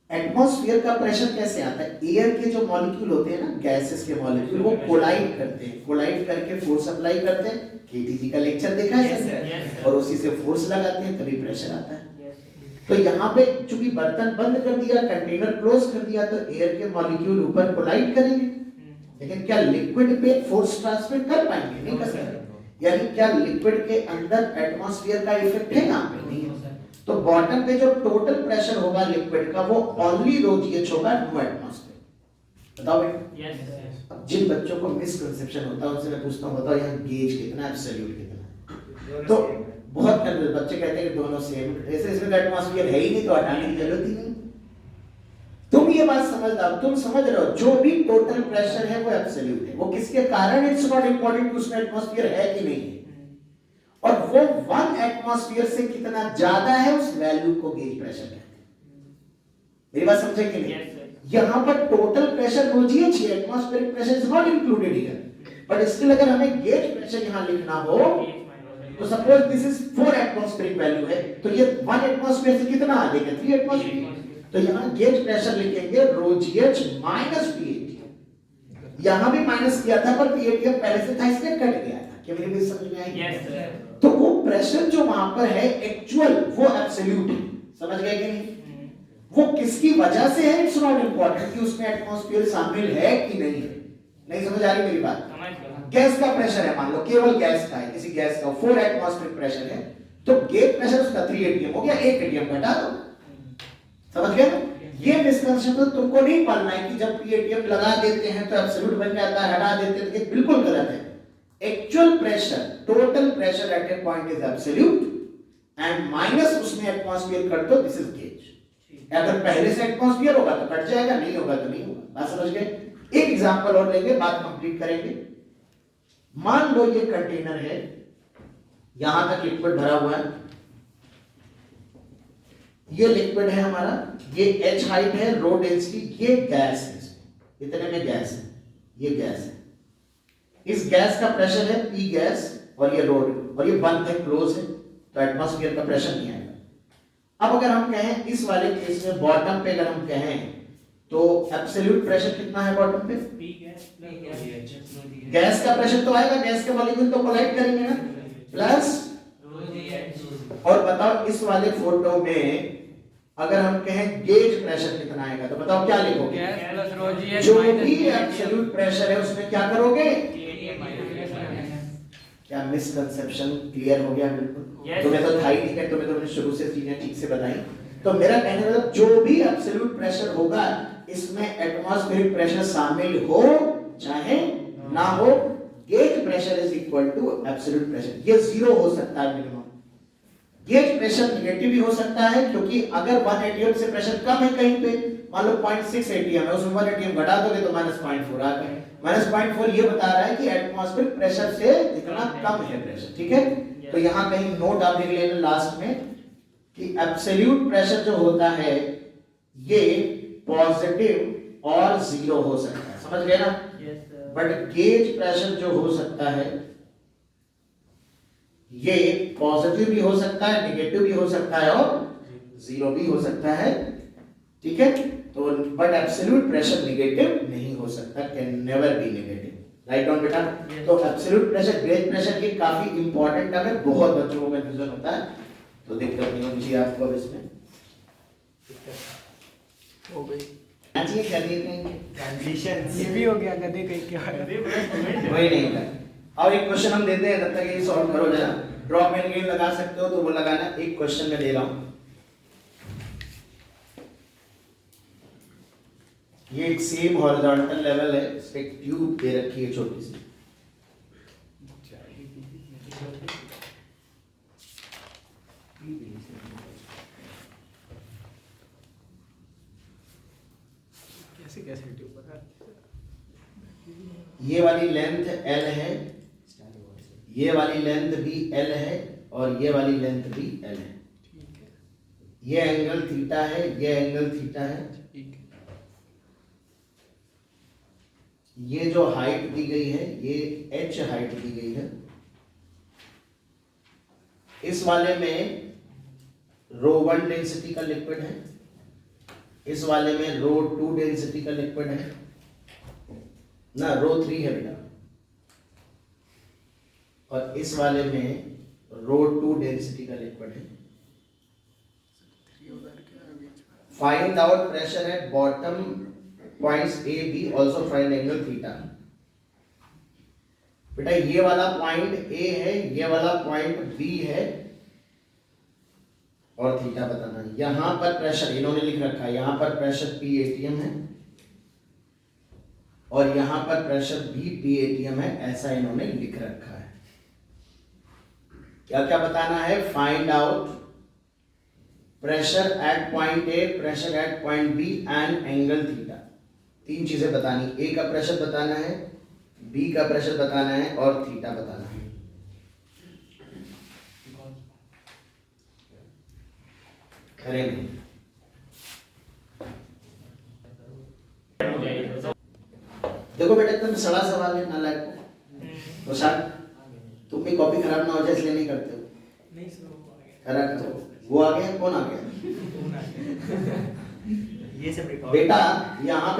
एटमॉस्फेयर का प्रेशर कैसे आता है? एयर के जो मॉलिक्यूल होते हैं ना, गैसेस के मॉलिक्यूल, वो कोलाइड करते हैं, कोलाइड करके फोर्स अप्लाई करते हैं। केटीजी का लेक्चर देखा है सर? और उसी से फोर्स लगाते हैं तभी प्रेशर आता है। तो यहाँ पे चूंकि बर्तन बंद कर दिया, कंटेनर क्लोज कर दिया, तो एयर के मॉलिक्यूल ऊपर कोलाइड करेंगे, लेकिन क्या लिक्विड पे फोर्स ट्रांसमिट कर पाएंगे? नहीं कर सकते। यानी क्या लिक्विड के अंदर एटमॉस्फेयर का इफेक्ट है? यहाँ पे नहीं है। तो बॉटम पे जो टोटल प्रेशर होगा लिक्विड का वो ओनली रो GH होगा, नो एटमॉस्फेयर। बताओ बेटा। अब जिन बच्चों को मिसकंसेप्शन होता है उनसे मैं पूछता हूँ, बताओ यहाँ गेज कितना, एब्सोल्यूट कितना? तो बहुत बच्चे कहते हैं कि दोनों सेम, ऐसे इसमें एटमॉस्फेयर है ही नहीं तो हटाने की जरूरत ही नहीं। तुम ये बात समझदार, तुम समझ रहे हो जो भी टोटल प्रेशर है वो एब्सोल्यूट है। वो किसके कारण? इट्स नॉट इंपॉर्टेंट कि उसमें एटमॉस्फेयर है कि नहीं है, और वो 1 एटमॉस्फेयर से कितना ज्यादा है उस वैल्यू को गेज प्रेशर कहते हैं। मेरी बात समझे कि नहीं? यहां पर टोटल प्रेशर रो GH है, atmospheric pressure is not included here, but still अगर हमें गेज प्रेशर यहां लिखना हो तो suppose this is 4 atmospheric value है, तो ये 1 एटमॉस्फेयर से कितना आ जाएगा? 3 एटमॉस्फेयर। तो यहाँ गेज प्रेशर लिखेंगे रो GH माइनस PATM। यहाँ भी माइनस किया था पर PATM पहले से था इसलिए कट गया था। क्या मेरी बात समझ में आई? Yes sir. तो वो प्रेशर जो वहां पर है एक्चुअल वो एब्सोल्यूट है। समझ गए कि नहीं? वो किसकी वजह से है? इट्स नॉट इंपॉर्टेंट कि उसमें एटमॉस्फेयर शामिल है कि नहीं है। नहीं समझ आ रही मेरी बात? गैस का प्रेशर है, मान लो केवल गैस का है, किसी गैस का 4 एटमॉस्फेरिक प्रेशर है, तो गेज प्रेशर उसका 3 atm हो गया, 1 atm घटा दो। समझ गए? ये मिसकंसेप्शन तुमको नहीं पालना है कि जब PATM लगा देते हैं तो एब्सोल्यूट बन जाता है, हटा देते हैं, तो ये बिल्कुल गलत है। Actual pressure, total pressure at A point is absolute and minus उसमें एटमॉस्फेयर कर दो, दिस इज गेज। अगर पहले से एटमॉस्फेयर होगा तो कट जाएगा, नहीं होगा तो नहीं होगा। बात समझ गए? एक एग्जांपल और लेंगे, बात कंप्लीट करेंगे। मान लो ये कंटेनर है, यहां तक लिक्विड भरा हुआ है, ये लिक्विड है हमारा, ये h हाइट है, रो डेंसिटी, ये गैस है, इतने में गैस है, ये गैस है, इस गैस का प्रेशर है P गैस और ये रोड, और ये बंद है, क्लोज है, तो एटमॉस्फेयर का प्रेशर नहीं आएगा। अब अगर हम कहें इस वाले केस में बॉटम पे अगर हम कहें तो एब्सोल्यूट प्रेशर कितना है बॉटम पे? गैस का प्रेशर तो आएगा, गैस के मॉलिक्यूल तो कोलाइड करेंगे ना, प्लस, और बताओ इस वाले फोटो में अगर हम कहें गेज प्रेशर कितना आएगा, तो बताओ क्या लिखोगे? गैस प्लस रो जी एच जो माइनस भी एब्सोल्यूट प्रेशर है उसमें क्या करोगे? क्या मिसकंसेप्शन क्लियर हो गया? बिल्कुल। तुम्हें तो था ही नहीं है, तुम्हें तो मैंने शुरू से चीजें ठीक से बताई। तो मेरा कहने मतलब जो भी एब्सोल्यूट प्रेशर होगा इसमें एटमॉस्फेरिक प्रेशर शामिल हो चाहे ना हो, gauge pressure is equal to absolute pressure. ये जीरो हो सकता है मिनिमम, गेज प्रेशर नेगेटिव भी हो सकता है, क्योंकि अगर 1 एटीएम से प्रेशर कम है कहीं पे, मान लो 0.6 एटीएम है, उसमें 1 एटीएम घटा दोगे तो -0.4 आ गया। -0.4 ये बता रहा है कि एटमॉस्फेरिक प्रेशर से इतना कम है प्रेशर, ठीक है? तो यहाँ कहीं नोट आप लिख लेना लास्ट में कि एब्सोल्यूट प्रेशर जो होता है ये पॉजिटिव और जीरो हो सकता है, समझ गए ना? बट गेज प्रेशर जो हो सकता है ये पॉजिटिव भी हो सकता है, नेगेटिव भी हो सकता है और जीरो भी हो सकता है, ठीक है? तो बट एब्सोल्यूट प्रेशर नेगेटिव नहीं हो सकता, can never be negative. Write down बेटा। तो एब्सोल्यूट प्रेशर, गेज प्रेशर की काफी इंपॉर्टेंट टर्म है, बहुत बच्चों को कंफ्यूजन होता है, तो दिक्कत नहीं होनी चाहिए आपको। अब इसमें हो गई, चाहिए करनी नहीं, ट्रांजिशन ये भी हो गया, गधे कहीं क्या है? वही नहीं होगा। और एक क्वेश्चन हम देते हैं, तब तक ये सॉल्व करो जरा। ड्रॉप एंड गेन लगा सकते हो तो वो लगाना। एक क्वेश्चन में दे रहा हूं, ये एक सेम हॉरिजॉन्टल लेवल है, इस पे एक ट्यूब दे रखी है छोटी सी, कैसे कैसे ट्यूब बता, ये वाली लेंथ L है, ये वाली लेंथ भी L है और ये वाली लेंथ भी L है, ठीक है, ये एंगल थीटा है, ये एंगल थीटा है, ठीक है, ये जो हाइट दी गई है ये h हाइट दी गई है। इस वाले में ρ1 डेंसिटी का लिक्विड है, इस वाले में ρ2 डेंसिटी का लिक्विड है ना, ρ3 है बेटा, और इस वाले में ρ2 डेंसिटी का लिक्विड है। Find out pressure at bottom points A B, also find angle theta। बेटा ये वाला पॉइंट A है, ये वाला पॉइंट B है और थीटा बताना है। यहां पर प्रेशर इन्होंने लिख रखा है, यहां पर प्रेशर P ATM है और यहां पर प्रेशर B P ATM है, ऐसा इन्होंने लिख रखा है। क्या क्या बताना है? Find out pressure at point A, pressure at point B and angle theta. तीन चीजें बतानी, A का प्रेशर बताना है, B का प्रेशर बताना है और थीटा बताना है। करेंगे। देखो बेटा एकदम सड़ा सवाल है, नालायक को। प्रसाद तुम भी कॉपी खराब ना हो जाए इसलिए नहीं करते हो। नहीं सर, वो आ गया। करा करो। वो आ गया, कौन आ गया? ये सब रिकॉर्ड बेटा यहाँ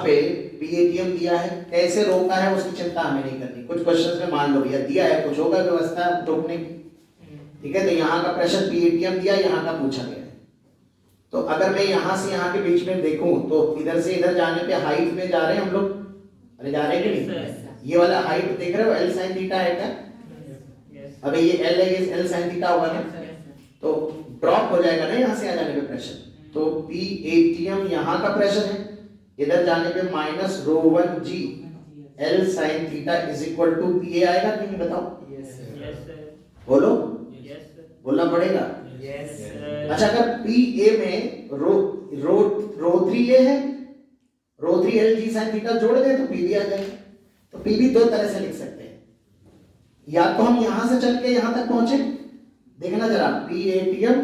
पे पीएटीएम दिया है, कैसे रोका है उसकी चिंता हमें नहीं करनी। कुछ क्वेश्चंस में मान लो भैया दिया है, कुछ होगा व्यवस्था रोकने की, ठीक है? तो यहाँ का प्रेशर पीएटीएम दिया, यहाँ का पूछा गया है। तो अगर मैं यहाँ से यहाँ के बीच में देखूं तो इधर से इधर जाने पे हाइट में जा रहे हैं हम लोग, अरे जा रहे हैं कि नहीं? ये वाला हाइट देख रहे हो, एल साइन थीटा है क्या? अबे ये एल है, ये एल साइन थीटा होगा ना, तो ड्रॉप हो जाएगा ना यहाँ से आ जाने पे प्रेशर। तो पी एटीएम यहाँ का प्रेशर है, इधर जाने पे minus ρ1 G L sin theta is equal to P A आएगा कि नहीं बताओ? Yes, sir. Yes, sir. बोलो, Yes, sir. बोलना पड़ेगा। Yes, sir. अच्छा, अगर पी ए में रो 3 ए है, रो 3 एल जी साइन थीटा जोड़ दें तो पी भी आ जाएगा। तो पी भी दो तरह से लिख सकते हैं, या तो हम यहां से चल के यहां तक पहुंचे, देखना जरा, पी ए टी एम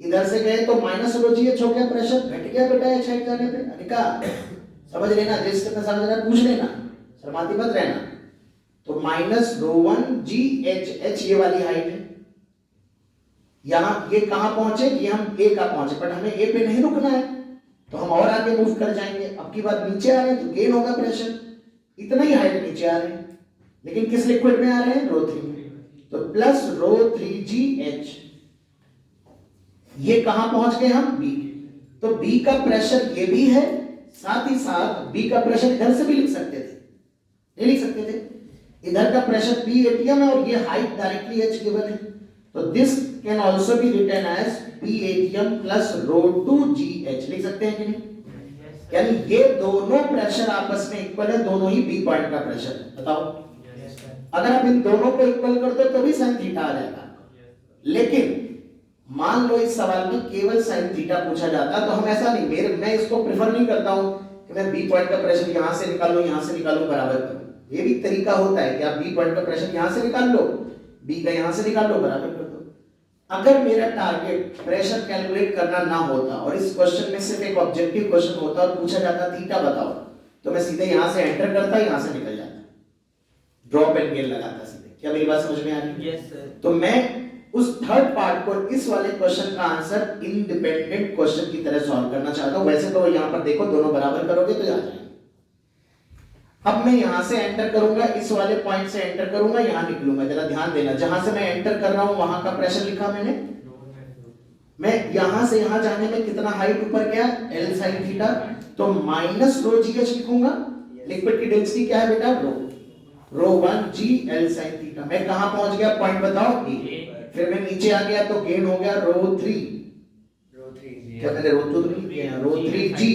इधर से गए तो माइनस रो जी एच हो गया, प्रेशर घट गया बेटा एच हाइट जाने पे। अनिका समझ लेना, जिस कितना समझ रहा है पूछ लेना, शर्माती मत रहना। तो माइनस रो 1 जी एच, एच ये वाली हाइट है। यहां ये कहां पहुंचे, ये हम ए का पहुंचे, बट हमें ए पे नहीं रुकना है, तो हम और आगे मूव कर जाएंगे। अब की बात नीचे आ रहे हैं तो गेन होगा प्रेशर, इतना ही हाइट नीचे आ रहे हैं, लेकिन किस लिक्विड में आ रहे हैं, रो 3 में। तो प्लस रो 3 जी एच, ये कहां पहुंच गए हम, बी। तो बी का प्रेशर ये भी है, साथ ही साथ बी का प्रेशर इधर से भी लिख सकते थे, नहीं लिख सकते थे? इधर का प्रेशर पी एटीएम है और ये हाइट डायरेक्टली एच गिवन है। तो this can also be written as P ATM plus rho 2 g h, लिख सकते हैं कि नहीं? यानी ये दोनों प्रेशर आपस में इक्वल है, दोनों ही बी पॉइंट का प्रेशर है। बताओ, अगर आप इन दोनों को इक्वल कर दो तो भी साइन थीटा आ जाएगा। लेकिन मान लो इस सवाल में केवल साइन थीटा पूछा जाता तो हम ऐसा नहीं, मैं इसको प्रेफर नहीं करता हूं कि मैं बी पॉइंट का प्रेशर यहां से निकालूं, यहां से निकालूं, बराबर करूं। ये भी तरीका होता है कि आप बी पॉइंट का प्रेशर यहां से निकाल लो, बी का यहां से निकाल लो, बराबर कर दो। अगर मेरा टारगेट प्रेशर कैलकुलेट करना ना होता और इस क्वेश्चन में सिर्फ एक ऑब्जेक्टिव क्वेश्चन होता और पूछा जाता थीटा बताओ, तो मैं सीधे यहां से एंटर करता, यहां से निकल जाता, ड्रॉप एंड गेन लगाता सीधे। क्या मेरी बात समझ में आ रही है? Yes, sir. तो मैं उस थर्ड पार्ट को इस वाले क्वेश्चन का आंसर इंडिपेंडेंट क्वेश्चन की तरह सॉल्व करना चाहता हूं। वैसे तो यहां पर देखो, दोनों बराबर करोगे तो आ जाएंगे। अब मैं यहां से एंटर करूंगा, इस वाले पॉइंट से एंटर करूंगा, यहां निकलूंगा। जरा ध्यान देना, जहां से मैं एंटर कर रहा हूं वहां का प्रेशर लिखा मैंने। मैं यहां से यहां जाने में कितना हाइट ऊपर गया, एल साइन थीटा, तो माइनस रो जी एच लिखूंगा। लिक्विड की डेंसिटी क्या है बेटा, रो 1 जी एल साइन थीटा। मैं कहां पहुंच गया, पॉइंट बताओ, ए। फिर मैं नीचे आ गया तो गेन हो गया रो 3, क्या मैंने रो 2 नहीं किया, रो 3 जी।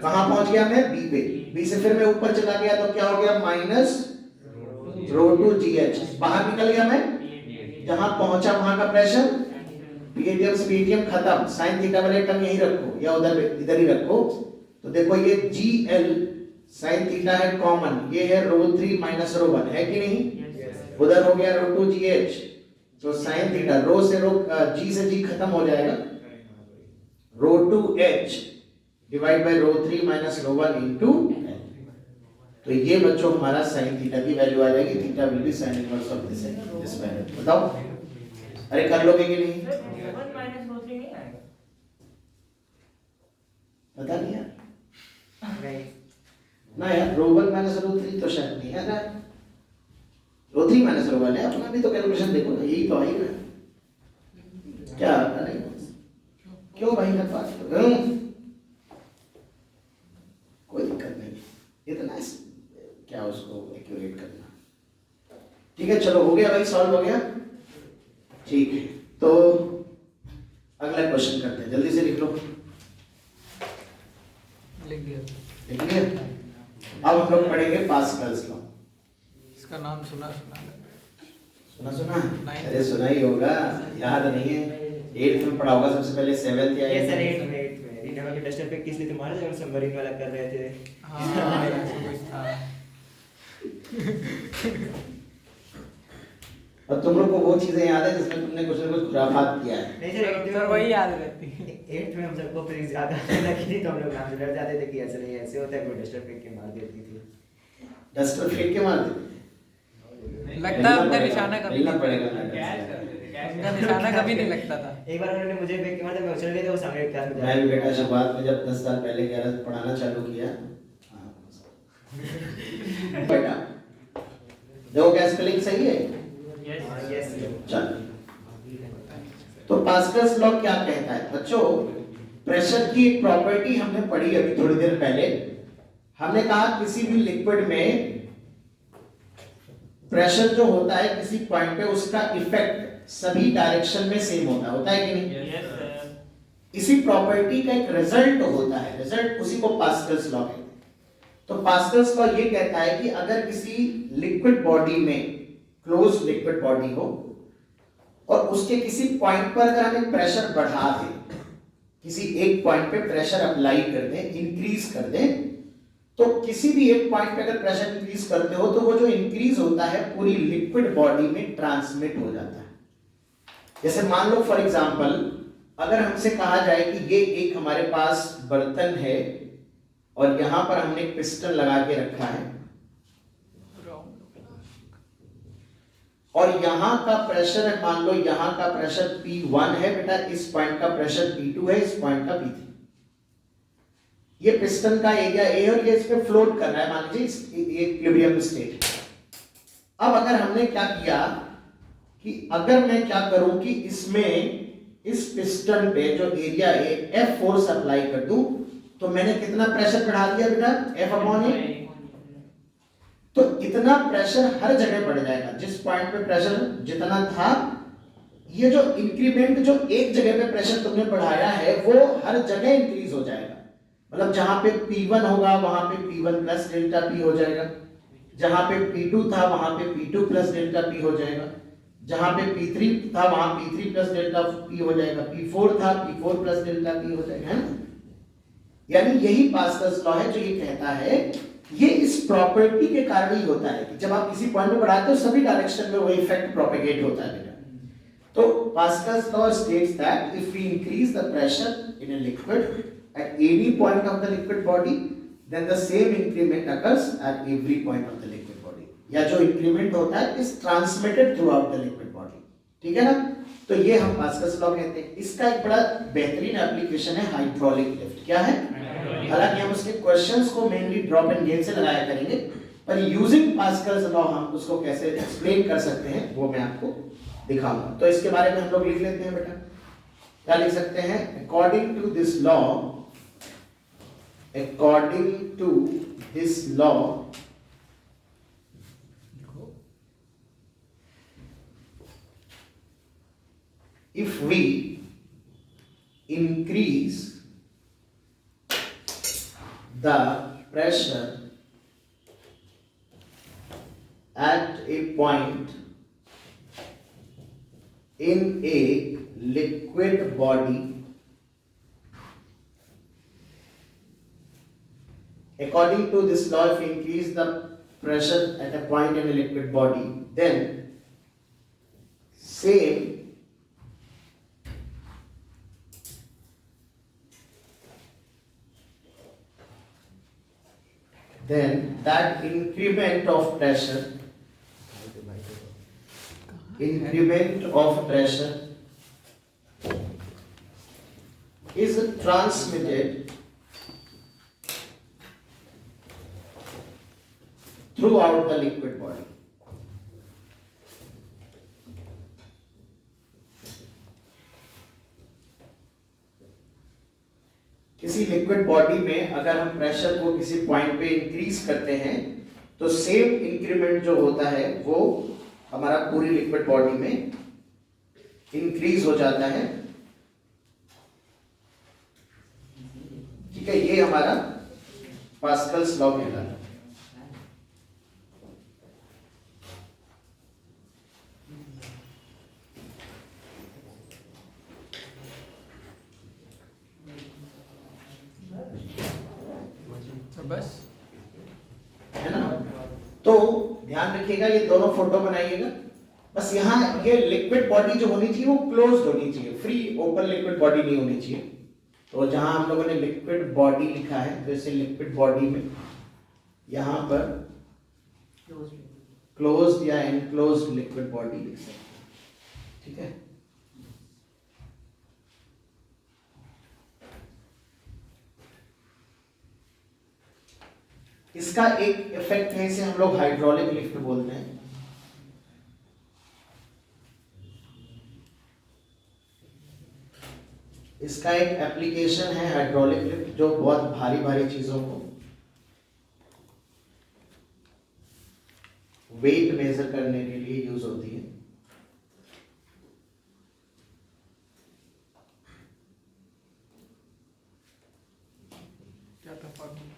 कहां पहुंच गया मैं, बी पे। बी से फिर मैं ऊपर चला गया तो क्या हो गया, माइनस रो 2 जी एच। बाहर निकल गया मैं, जहां पहुंचा वहां का प्रेशर, पीएटीएम से पीएटीएम खत्म, साइन थीटा वाले टर्म यहीं रखो या उधर इधर ही रखो। तो देखो ये जी एल साइन थीटा है कॉमन, ये है रो 3 माइनस रो 1, है कि नहीं? उधर हो गया रो 2 जी एच, तो साइन थीटा रो से रो जी से जी खत्म हो जाएगा, rho 2 h divide by rho 3 minus rho 1 into L. तो ये बच्चों हमारा साइन थीटा की वैल्यू आ जाएगी। Theta will be sine inverse of this value. बताओ, अरे कर लोगे कि नहीं? Sir, 1 minus रो 3 नहीं आएगा? पता नहीं यार, नहीं, ना यार, रो 1 माइनस रो 3 तो शायद नहीं है ना, रो 3 माइनस रो 1 है। अपना भी तो कैलकुलेशन देखो ना, यही तो आई ना, क्या करें, क्यों भाई ना बात कोई दिक्कत नहीं, इतना क्या उसको एक्यूरेट करना। ठीक है, चलो हो गया भाई, सॉल्व हो गया। ठीक है, तो अगला क्वेश्चन करते हैं, जल्दी से लिख लो। लिख दिया। लिख लिया? अब हम लोग पढ़ेंगे पास्कल्स लॉ। इसका नाम सुना सुना सुना? अरे सुना ही होगा, याद नहीं है? 8th में पढ़ा होगा सबसे पहले, 7th या ये सर 8th एट में रिटर्न के टेस्ट पे किस लिए तुम्हारे जब सबमरीन वाला कर रहे थे। हाँ, ऐसा कुछ था। और तुम लोग को वो चीजें याद है जिसमें तुमने कुछ ना कुछ खुराफात किया है? नहीं सर, 8th सर में वही याद रहती है। 8th में हम सबको फिजिक्स याद आता था कि तो हम लोग नाम से डर जाते थे कि ऐसे नहीं ऐसे होता है, कोई टेस्टर फेंक के मार देती थी। डस्टर फेंक के मार देते थे। लगता है उनका निशाना कभी मिलना नहीं पड़ेगा उनका निशाना कभी नहीं लगता था। एक बार उन्होंने मुझे फेंक के मारा था, मैं उछल गया था, वो सामने क्लास में मैं भी बेटा शुरुआत में जब 10 साल पहले 11 पढ़ाना चालू किया, बेटा देखो क्या स्पेलिंग सही है? यस चलो, तो पास्कल्स लॉ क्या कहता है बच्चों? प्रेशर की एक प्रॉपर्टी हमने पढ़ी अभी थोड़ी देर पहले। हमने कहा किसी भी लिक्विड में प्रेशर जो होता है किसी पॉइंट पे, उसका इफेक्ट सभी डायरेक्शन में सेम होता है कि नहीं? Yes, sir. इसी प्रॉपर्टी का एक रिजल्ट होता है, रिजल्ट उसी को पास्कल्स लॉ कहते हैं। तो पास्कल्स लॉ ये कहता है कि अगर किसी लिक्विड बॉडी में, क्लोज लिक्विड बॉडी हो, और उसके किसी पॉइंट पर अगर हम एक प्रेशर बढ़ा दें, किसी एक पॉइंट पे प्रेशर अप्लाई कर दें, इंक्रीज कर दें, तो किसी भी एक पॉइंट पे अगर प्रेशर इंक्रीज करते हो तो वो जो इंक्रीज होता है पूरी लिक्विड बॉडी में ट्रांसमिट हो जाता है। जैसे मान लो फॉर एग्जांपल, अगर हमसे कहा जाए कि ये एक हमारे पास बर्तन है और यहां पर हमने एक पिस्टन लगा के रखा है, और यहां का प्रेशर है, मान लो यहां का प्रेशर P1 है बेटा, इस पॉइंट का प्रेशर P2 है, इस पॉइंट का P3। ये पिस्टन का एरिया ए और ये इस पे फ्लोट कर रहा है, मान लीजिए ये इक्विलिब्रियम स्टेट। अब अगर हमने क्या किया कि अगर मैं क्या करूं कि इसमें, इस पिस्टन पे जो एरिया है F फोर्स अप्लाई कर दूं, तो मैंने कितना प्रेशर बढ़ा दिया बेटा, F/A। तो इतना प्रेशर हर जगह बढ़ जाएगा, जिस पॉइंट पे प्रेशर जितना था, ये जो इंक्रीमेंट जो एक जगह पे प्रेशर तुमने बढ़ाया है वो हर जगह इंक्रीज हो जाएगा। मतलब जहां पे P1 होगा वहां पे P1 प्लस डेल्टा P हो जाएगा, जहां पे P2 था वहां पे P2 प्लस डेल्टा P हो जाएगा, जहां पे P3 था वहां P3 प्लस डेल्टा P हो जाएगा, P4 था P4 प्लस डेल्टा P हो जाएगा, है ना। यानी यही पास्कल्स लॉ है जो ये कहता है, ये इस प्रॉपर्टी के कारण ही होता है कि जब आप किसी पॉइंट पे बढ़ाते हो सभी डायरेक्शन में वो इफेक्ट प्रोपेगेट होता है बेटा। तो Pascal's law states that if we increase the pressure in a liquid at any point of the liquid body, then the same increment occurs at every point of the liquid body, या जो इंक्रीमेंट होता है is transmitted throughout the liquid body, ठीक है ना। तो ये हम पास्कल्स लॉ कहते हैं। इसका एक बड़ा बेहतरीन एप्लीकेशन है हाइड्रोलिक लिफ्ट। क्या है? हालांकि हम उसके क्वेश्चंस को मेनली ड्रॉप एंड गेन से लगाया करेंगे, पर यूजिंग पास्कल्स लॉ हम उसको कैसे एक्सप्लेन कर सकते हैं वो मैं आपको दिखाऊंगा। तो इसके बारे में हम लोग लिख लेते हैं बेटा। क्या लिख सकते हैं? According to this law, according to this law, if we increase the pressure at a point in a liquid body, according to this law, if we increase the pressure at a point in a liquid body, then that increment of pressure is transmitted throughout the liquid body. किसी लिक्विड बॉडी में अगर हम प्रेशर को किसी पॉइंट पे इंक्रीज करते हैं तो सेम इंक्रीमेंट जो होता है वो हमारा पूरी लिक्विड बॉडी में इंक्रीज हो जाता है। ठीक है, ये हमारा पास्कल्स लॉ कहलाता है। बस है ना। तो ध्यान रखिएगा, ये दोनों फोटो बनाइएगा। बस यहाँ ये लिक्विड बॉडी जो होनी चाहिए वो क्लोज्ड होनी चाहिए, फ्री ओपन लिक्विड बॉडी नहीं होनी चाहिए। तो जहां हम लोगों ने लिक्विड बॉडी लिखा है तो इसे लिक्विड बॉडी में यहाँ पर क्लोज्ड या एनक्लोज्ड लिक्विड बॉडी लिख सकते हैं। ठीक है, इसका एक इफेक्ट है, इसे हम लोग हाइड्रोलिक लिफ्ट बोलते हैं। इसका एक एप्लीकेशन है हाइड्रोलिक लिफ्ट जो बहुत भारी भारी चीजों को वेट मेजर करने के लिए यूज होती है। क्या था फॉर्मूला?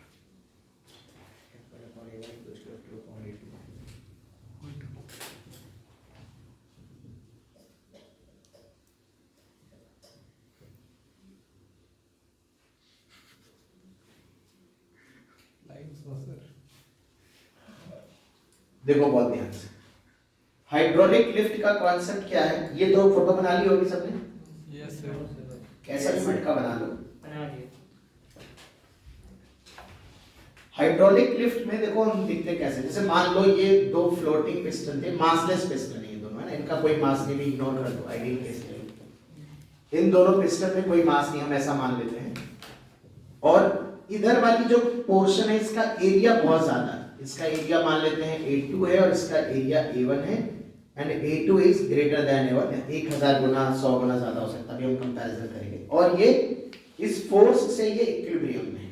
देखो बहुत ध्यान से, हाइड्रोलिक लिफ्ट का कॉन्सेप्ट क्या है, ये दो फोटो बना ली होगी सबने, यस सर। कैसा लिमिट का बना लो। बना दिए। हाइड्रोलिक लिफ्ट में देखो हम दिखते कैसे, जैसे मान लो ये दो फ्लोटिंग पिस्टन थे, मासलेस पिस्टन है ये दोनों, है ना, इनका कोई मास नहीं, इग्नोर कर दो आइडियल केस के लिए। इन दोनों पिस्टन में कोई मास नहीं, हम ऐसा मान लेते हैं। और इधर वाली जो पोर्शन है इसका एरिया बहुत ज्यादा है, इसका एरिया मान लेते हैं A2 है और इसका एरिया A1 है, and A2 is greater than A1, 1000 गुना 100 गुना ज्यादा हो सकता है, अभी हम कंपैरिजन करेंगे। और ये इस फोर्स से ये इक्विलिब्रियम में है।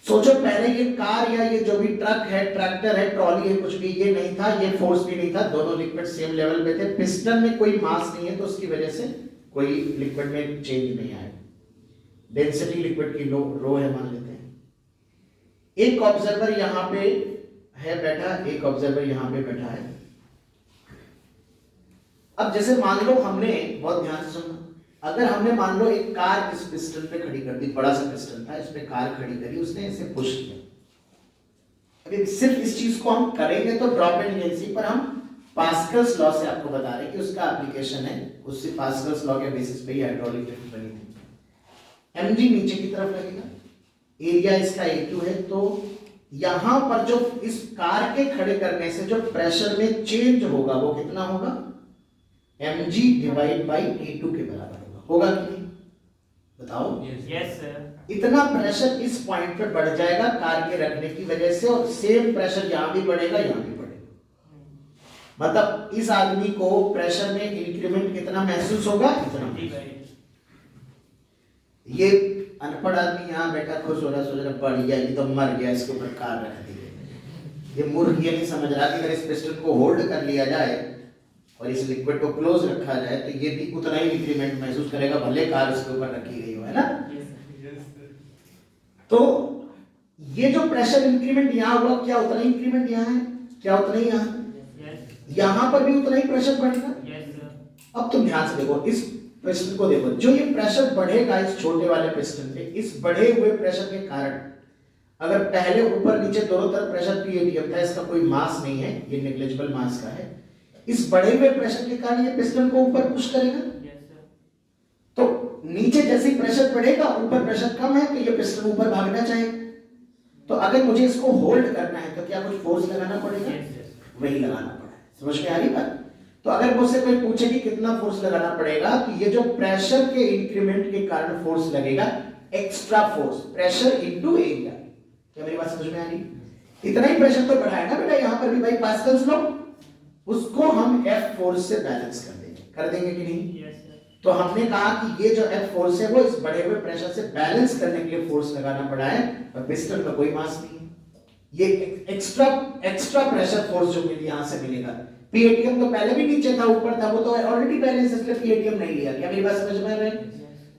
सोचो पहले ये कार या ये जो भी ट्रक है, ट्रैक्टर है, ट्रॉली है, कुछ भी ये नहीं था, ये फोर्स भी नहीं था, दोनों लिक्विड सेम लेवल पे थे, पिस्टन में कोई मास नहीं है तो उसकी वजह से कोई लिक्विड में चेंज नहीं आया। डेंसिटी लिक्विड की रो है मान लेते हैं। एक ऑब्जर्वर यहां पे है बैठा, एक ऑब्जर्वर यहां पे बैठा है। अब जैसे मान लो हमने, बहुत ध्यान से सुनना, अगर हमने मान लो एक कार इस पिस्टन पे खड़ी कर दी, बड़ा सा पिस्टन था, इस पे कार खड़ी करी, उसने इसे पुश किया। अभी सिर्फ इस चीज को हम करेंगे तो ड्रॉप एंड एजेंसी पर हम पास्कल्स लॉ से आपको बता रहे हैं कि उसका एप्लीकेशन है, उससे पास्कल्स लॉ के बेसिस पे ही हाइड्रोलिक लिफ्ट बनी थी। mg नीचे की तरफ लगेगा, एरिया इसका A2 है, तो यहां पर जो इस कार के खड़े करने से जो प्रेशर में चेंज होगा वो कितना होगा, mg डिवाइड बाई A2 के बराबर होगा कि नहीं, बताओ। Yes sir। इतना प्रेशर इस पॉइंट पे बढ़ जाएगा कार के रखने की वजह से, और सेम प्रेशर यहां भी बढ़ेगा, यहां भी बढ़ेगा। मतलब इस आदमी को प्रेशर में इंक्रीमेंट कितना महसूस होगा, इतना। ये अनपढ़ आदमी यहाँ बैठा खुश हो रहा, सोच रहा बढ़िया, ये तो मर गया, इसके ऊपर कार रख दी। ये मूर्ख ये नहीं समझ रहा कि अगर इस पिस्टन को होल्ड कर लिया जाए और इस लिक्विड को क्लोज रखा जाए तो ये भी उतना ही इंक्रीमेंट महसूस करेगा, भले कार उसके ऊपर रखी गई हो, है ना। तो ये जो प्रेशर इंक्रीमेंट यहाँ हुआ, क्या उतना ही इंक्रीमेंट यहाँ है, क्या उतना ही यहाँ, यहाँ पर भी उतना ही प्रेशर बढ़ेगा। अब तुम ध्यान से देखो, इस पिस्टन को देखो, जो ये प्रेशर बढ़ेगा इस छोटे वाले पिस्टन पे, इस बढ़े हुए प्रेशर के कारण, अगर पहले ऊपर नीचे दोनों तरफ प्रेशर PATM था, इसका कोई मास नहीं है, ये नेग्लिजिबल मास का है, इस बढ़े हुए प्रेशर के कारण ये पिस्टन को ऊपर पुश करेगा। तो नीचे जैसे प्रेशर बढ़ेगा, ऊपर प्रेशर कम है, तो ये पिस्टन ऊपर भागना चाहेगा। तो अगर मुझे इसको होल्ड करना है तो क्या कुछ फोर्स लगाना पड़ेगा, वही लगाना पड़ेगा। समझ में आ रही बात। तो अगर मुझसे कोई पूछे कि कितना फोर्स लगाना पड़ेगा, तो ये जो प्रेशर के इंक्रीमेंट के कारण फोर्स लगेगा, extra force, pressure into area. क्या मेरी बात समझ में आ रही? इतना ही प्रेशर तो बढ़ाया ना बेटा यहाँ पर भी भाई, पास्कल्स लॉ, उसको हम F फोर्स से बैलेंस कर देंगे कि नहीं? तो हमने कहा कि ये जो F फोर्स है वो इस बढ़े हुए प्रेशर से बैलेंस करने के लिए फोर्स लगाना पड़ा है, और पिस्टन का कोई मास नहीं है। ये एक्स्ट्रा प्रेशर फोर्स जो मिली यहां से मिलेगा। PATM तो पहले भी नीचे था, ऊपर था, वो तो ऑलरेडी बैलेंस, इसलिए PATM नहीं लिया। क्या मेरी बात समझ में आ रही है?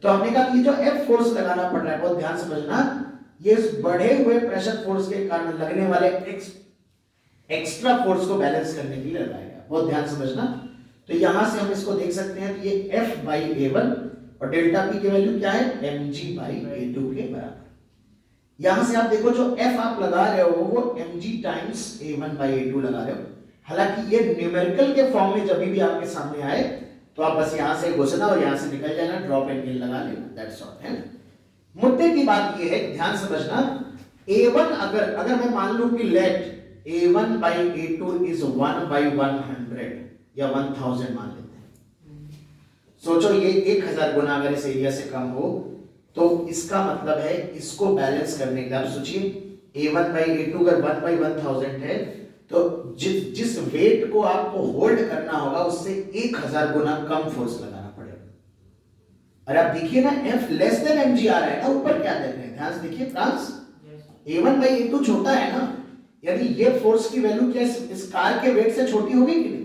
तो हमने कहा कि जो F फोर्स लगाना पड़ रहा है, बहुत ध्यान समझना, ये इस बढ़े हुए प्रेशर फोर्स के कारण लगने वाले एक्स्ट्रा फोर्स को बैलेंस करने के लिए लगाएगा। बहुत ध्यान समझना। तो यहां से हम इसको देख सकते हैं कि ये F by A1 और डेल्टा P की वैल्यू क्या है, mg by A2 के बराबर। यहां से आप देखो, जो F आप लगा रहे हो वो mg times A1 by A2 लगा रहे हो। हालांकि ये न्यूमेरिकल के फॉर्म में जब भी आपके सामने आए तो आप बस यहां से घुसना और यहां से निकल जाना, ड्रॉप एंड किल लगा लेना, दैट्स ऑल, है ना। मुद्दे की बात ये है, ध्यान समझना, A1 अगर मैं मान लूं कि late A1 by A2 is 1 by 100 या 1000 मान लेते हैं। सोचो ये 1000 गुना अगर इस एरिया से कम हो तो इसका मतलब है इसको बैलेंस करने के लिए, आप सोचिए A1 by A2 अगर 1 by 1000 है तो जिस वेट को आपको होल्ड करना होगा उससे 1000 गुना कम फोर्स लगाना पड़ेगा। और आप देखिए ना, F लेस देन mg आ रहा है ना, ऊपर क्या देख रहे हैं, ध्यान से देखिए फ्रांस, A1 by A2 छोटा है ना, यानी ये फोर्स की वैल्यू क्या इस कार के वेट से छोटी होगी कि नहीं?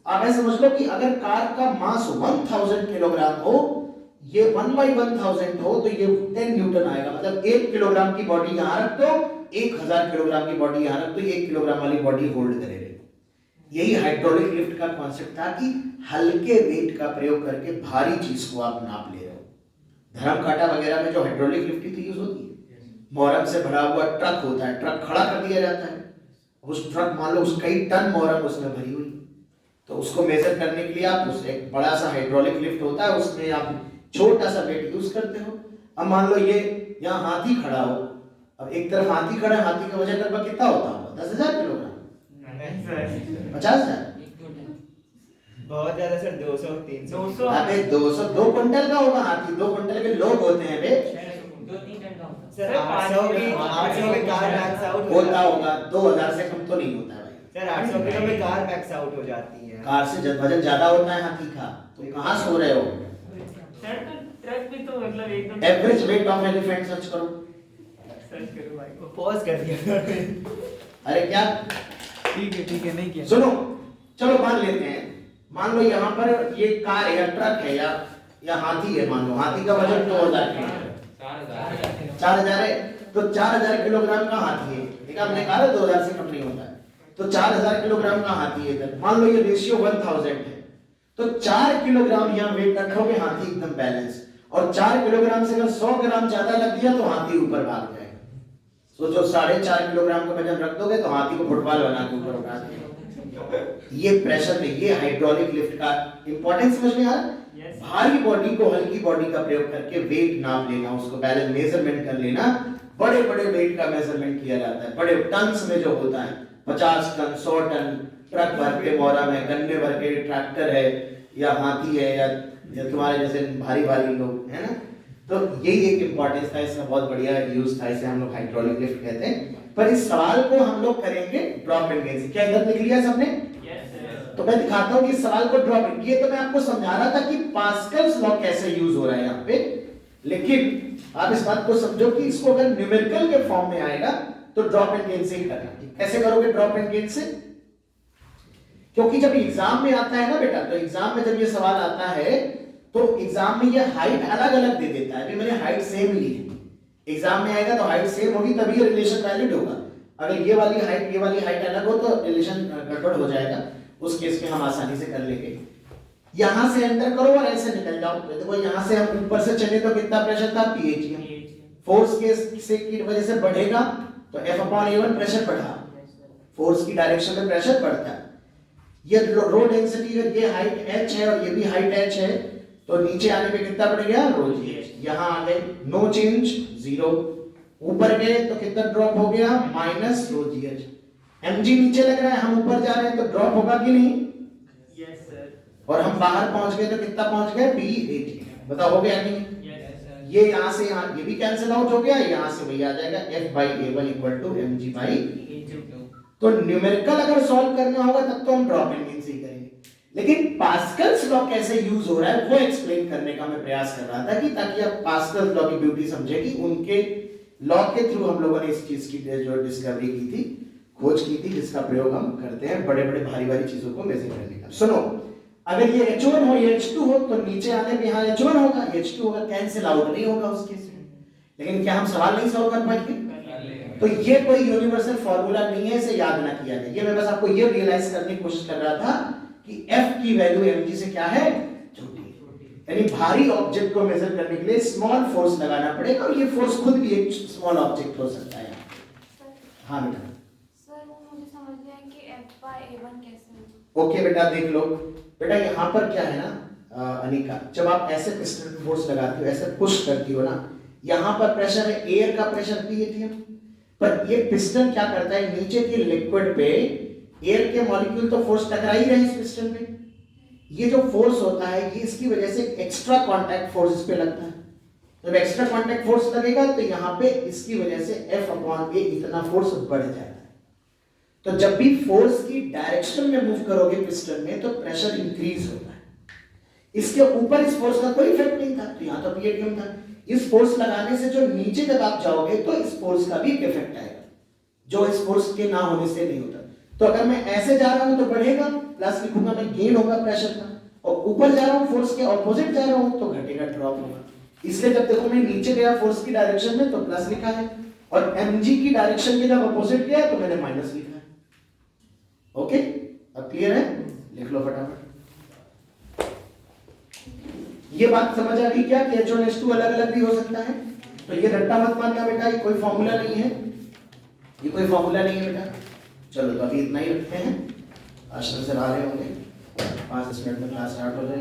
आप ऐसे समझ लो कि अगर कार का मास 1000 किलोग्राम हो, ये 1 by 1000 हो, तो ये 10 न्यूटन आएगा। मतलब 1 किलोग्राम की बॉडी यहां रख दो, 1000 किलोग्राम की बॉडी यहां रख दो, 1 किलोग्राम वाली बॉडी होल्ड करेगी। यही हाइड्रोलिक लिफ्ट का कॉन्सेप्ट था कि हल्के वेट का प्रयोग करके भारी चीज को आप नाप ले रहे हो। धर्म कांटा वगैरह में जो हाइड्रोलिक लिफ्ट की यूज होती है, मोरम से भरा हुआ ट्रक होता है, ट्रक खड़ा कर दिया जाता है, उस ट्रक मान लो उस कई टन मोरम उसमें भरी हुई, तो उसको मेजर करने के लिए आप उस एक बड़ा सा हाइड्रोलिक लिफ्ट होता है, उसमें आप छोटा सा वेट यूज करते हो। अब मान लो ये यहाँ हाथी खड़ा हो, अब एक तरफ हाथी खड़ा है, हाथी का वजन लगभग कितना होता होगा? 10,000 किलोग्राम, 50,000, बहुत ज्यादा सर, 200-300। अबे 200, 2 क्विंटल का होगा हाथी, 2 क्विंटल के लोग होते हैं बे। 2-3 टन का होता सर 800 की कार मैक्स आउट होता होगा, 2,000 से कम तो नहीं होता है भाई। सर 800 किलो में कार मैक्स आउट हो जाती है। कार से वजन ज्यादा होता है हाथी का, तो कहाँ सो रहे हो? सर तो ट्रक भी तो मतलब एकदम average weight of elephant search करो। सर्च करो भाई को। पॉज कर दिया। अरे क्या, ठीक है नहीं किया। सुनो, चलो मान लेते हैं, मान लो यहाँ पर ये कार है या ट्रक है या हाथी है, मान लो हाथी का वजन 2,000 है, 4,000 है, तो 4,000 किलोग्राम का हाथी है। ठीक है, हमने कहा 2,000 से कम नहीं होता है, तो 4,000 किलोग्राम का हाथी है इधर। मान लो ये रेशियो 1000 है, तो 4 किलोग्राम यहाँ वेट रखोगे, हाथी एकदम बैलेंस। और 4 किलोग्राम से अगर 100 ग्राम ज्यादा लग दिया तो हाथी ऊपर भाग जाएगा। सोचो 4.5 किलोग्राम का वजन रख दोगे तो हाथी को फुटबॉल बना के ऊपर उठा देगा। ये प्रेशर में, ये हाइड्रोलिक लिफ्ट का इंपॉर्टेंस समझ में आ रहा है? Yes. भारी बॉडी को हल्की बॉडी का प्रयोग करके वेट नाप लेना, उसको बैलेंस मेजरमेंट कर लेना। बड़े बड़े वेट का मेजरमेंट किया जाता है, बड़े टन्स में जो होता है, 50 टन 100 टन ट्रक भर के मोरम है, गन्ने भर के ट्रैक्टर है, या हाथी है, या तुम्हारे जैसे भारी भारी लोग है ना। तो यही एक इंपॉर्टेंस था, इसका बहुत बढ़िया यूज था, इसे हम लोग हाइड्रोलिक लिफ्ट कहते हैं। पर इस सवाल को हम लोग करेंगे ड्रॉप एंड गेन से। क्या इधर लिख लिया सबने? Yes sir. तो मैं दिखाता हूं कि इस सवाल को ड्रॉप एंड, ये तो मैं आपको समझा रहा था कि पास्कल्स लॉ कैसे यूज हो रहा है यहाँ पे, लेकिन आप इस बात को समझो कि इसको अगर न्यूमेरिकल के फॉर्म में आएगा तो ड्रॉप एंड गेन से ही करना। कैसे करोगे ड्रॉप एंड गेन से? क्योंकि जब एग्जाम में आता है ना बेटा, तो एग्जाम में जब ये सवाल आता है तो एग्जाम में ये हाइट अलग अलग दे देता है। अभी मैंने हाइट सेम ली है, एग्जाम में आएगा तो हाइट सेम होगी तभी ये रिलेशन वैलिड होगा। अगर ये वाली हाइट अलग हो तो रिलेशन गड़बड़ हो जाएगा। उस केस में हम आसानी से कर लेंगे। यहां से एंटर करो और ऐसे निकल जाओ। तो देखो यहां से हम ऊपर से चले तो कितना प्रेशर था? PATM। फोर्स के की वजह से बढ़ेगा तो F/A1 प्रेशर बढ़ा, फोर्स की डायरेक्शन में प्रेशर बढ़ता है। ये रो डेंसिटी, ये हाइट h है और ये भी हाइट h है, तो नीचे आने पे कितना बढ़ गया? ρg। यहां आ गए, नो चेंज, 0। ऊपर गए तो कितना ड्रॉप हो गया? -ρgh। mg नीचे लग रहा है, हम ऊपर जा रहे हैं तो ड्रॉप होगा कि नहीं? Yes sir. और हम बाहर पहुंच गए तो कितना पहुंच गए? PATM। बताओ हो गया कि नहीं? Yes sir. ये यहां से यहां ये भी कैंसिल आउट हो गया, यहां से वही आ जाएगा F/A1 = mg/। तो न्यूमेरिकल अगर सॉल्व करना होगा तब तो हम ड्रॉप एंड गेन से ही करेंगे, लेकिन पास्कल्स लॉ कैसे यूज हो रहा है वो एक्सप्लेन करने का मैं प्रयास कर रहा था कि ताकि आप पास्कल्स लॉ की ब्यूटी समझे कि उनके लॉ के थ्रू हम लोगों ने इस चीज की जो डिस्कवरी की थी, खोज की थी, जिसका प्रयोग हम करते हैं बड़े बड़े भारी भारी चीजों को मेजर करने का। सुनो, अगर ये H1 हो, ये H2 हो, तो नीचे आने पे यहाँ H1 होगा, H2 होगा, कैंसिल आउट नहीं होगा उस केस में। लेकिन क्या हम सवाल नहीं सॉल्व कर पाएंगे? तो ये कोई यूनिवर्सल फॉर्मूला नहीं है, इसे याद ना किया जाए। ये मैं बस आपको ये रियलाइज करने की कोशिश कर रहा था कि F की वैल्यू mg से क्या है? छोटी है। यानी भारी ऑब्जेक्ट को मेजर करने के लिए स्मॉल फोर्स लगाना पड़ेगा, और ये फोर्स खुद भी एक स्मॉल ऑब्जेक्ट हो सकता है। हाँ बेटा। सर वो मुझे समझ नहीं आया कि F/A1 कैसे होगा। ओके बेटा, देख लो बेटा, यहाँ पर क्या है ना अनिका, जब आप ऐसे पिस्टन फोर्स लगाती हो, ऐसे पुश करती हो ना, यहाँ पर प्रेशर है एयर का प्रेशर PATM, पर ये पिस्टन क्या करता है, नीचे की लिक्विड पे एयर के मॉलिक्यूल तो फोर्स टकरा ही रहे इस पिस्टन पे। ये जो फोर्स होता है ये इसकी वजह से एक्स्ट्रा कांटेक्ट फोर्स इस पे लगता है। जब एक्स्ट्रा कांटेक्ट फोर्स लगेगा तो यहाँ पे इसकी वजह से F/A इतना फोर्स बढ़ जाता है। तो जब भी फोर्स की डायरेक्शन में मूव करोगे पिस्टन में तो प्रेशर इंक्रीज होता है। इसके ऊपर इस फोर्स का कोई इफेक्ट नहीं था, तो यहाँ तो PATM था। इस फोर्स लगाने से जो नीचे जब आप जाओगे तो इस फोर्स का भी इफेक्ट आएगा, जो इस फोर्स के ना होने से नहीं होता। तो अगर मैं ऐसे जा रहा हूं तो बढ़ेगा, प्लस लिखूंगा मैं, गेन होगा प्रेशर का, और ऊपर जा रहा हूं फोर्स के ऑपोजिट जा रहा हूं तो घटेगा, ड्रॉप होगा। इसलिए जब देखो मैं नीचे गया फोर्स की डायरेक्शन में तो प्लस लिखा है, और mg की डायरेक्शन के जब ऑपोजिट गया तो मैंने माइनस लिखा है। ओके, अब क्लियर है? लिख लो फटाफट। ये बात समझ आ गई क्या कि H1 H2 अलग अलग भी हो सकता है? तो ये रट्टा मत मानना बेटा, ये कोई फॉर्मूला नहीं है, ये कोई फॉर्मूला नहीं है बेटा। चलो तो अभी इतना ही रखते हैं। आश्रम से आ रहे होंगे, 5-10 मिनट में क्लास स्टार्ट हो जाएगी।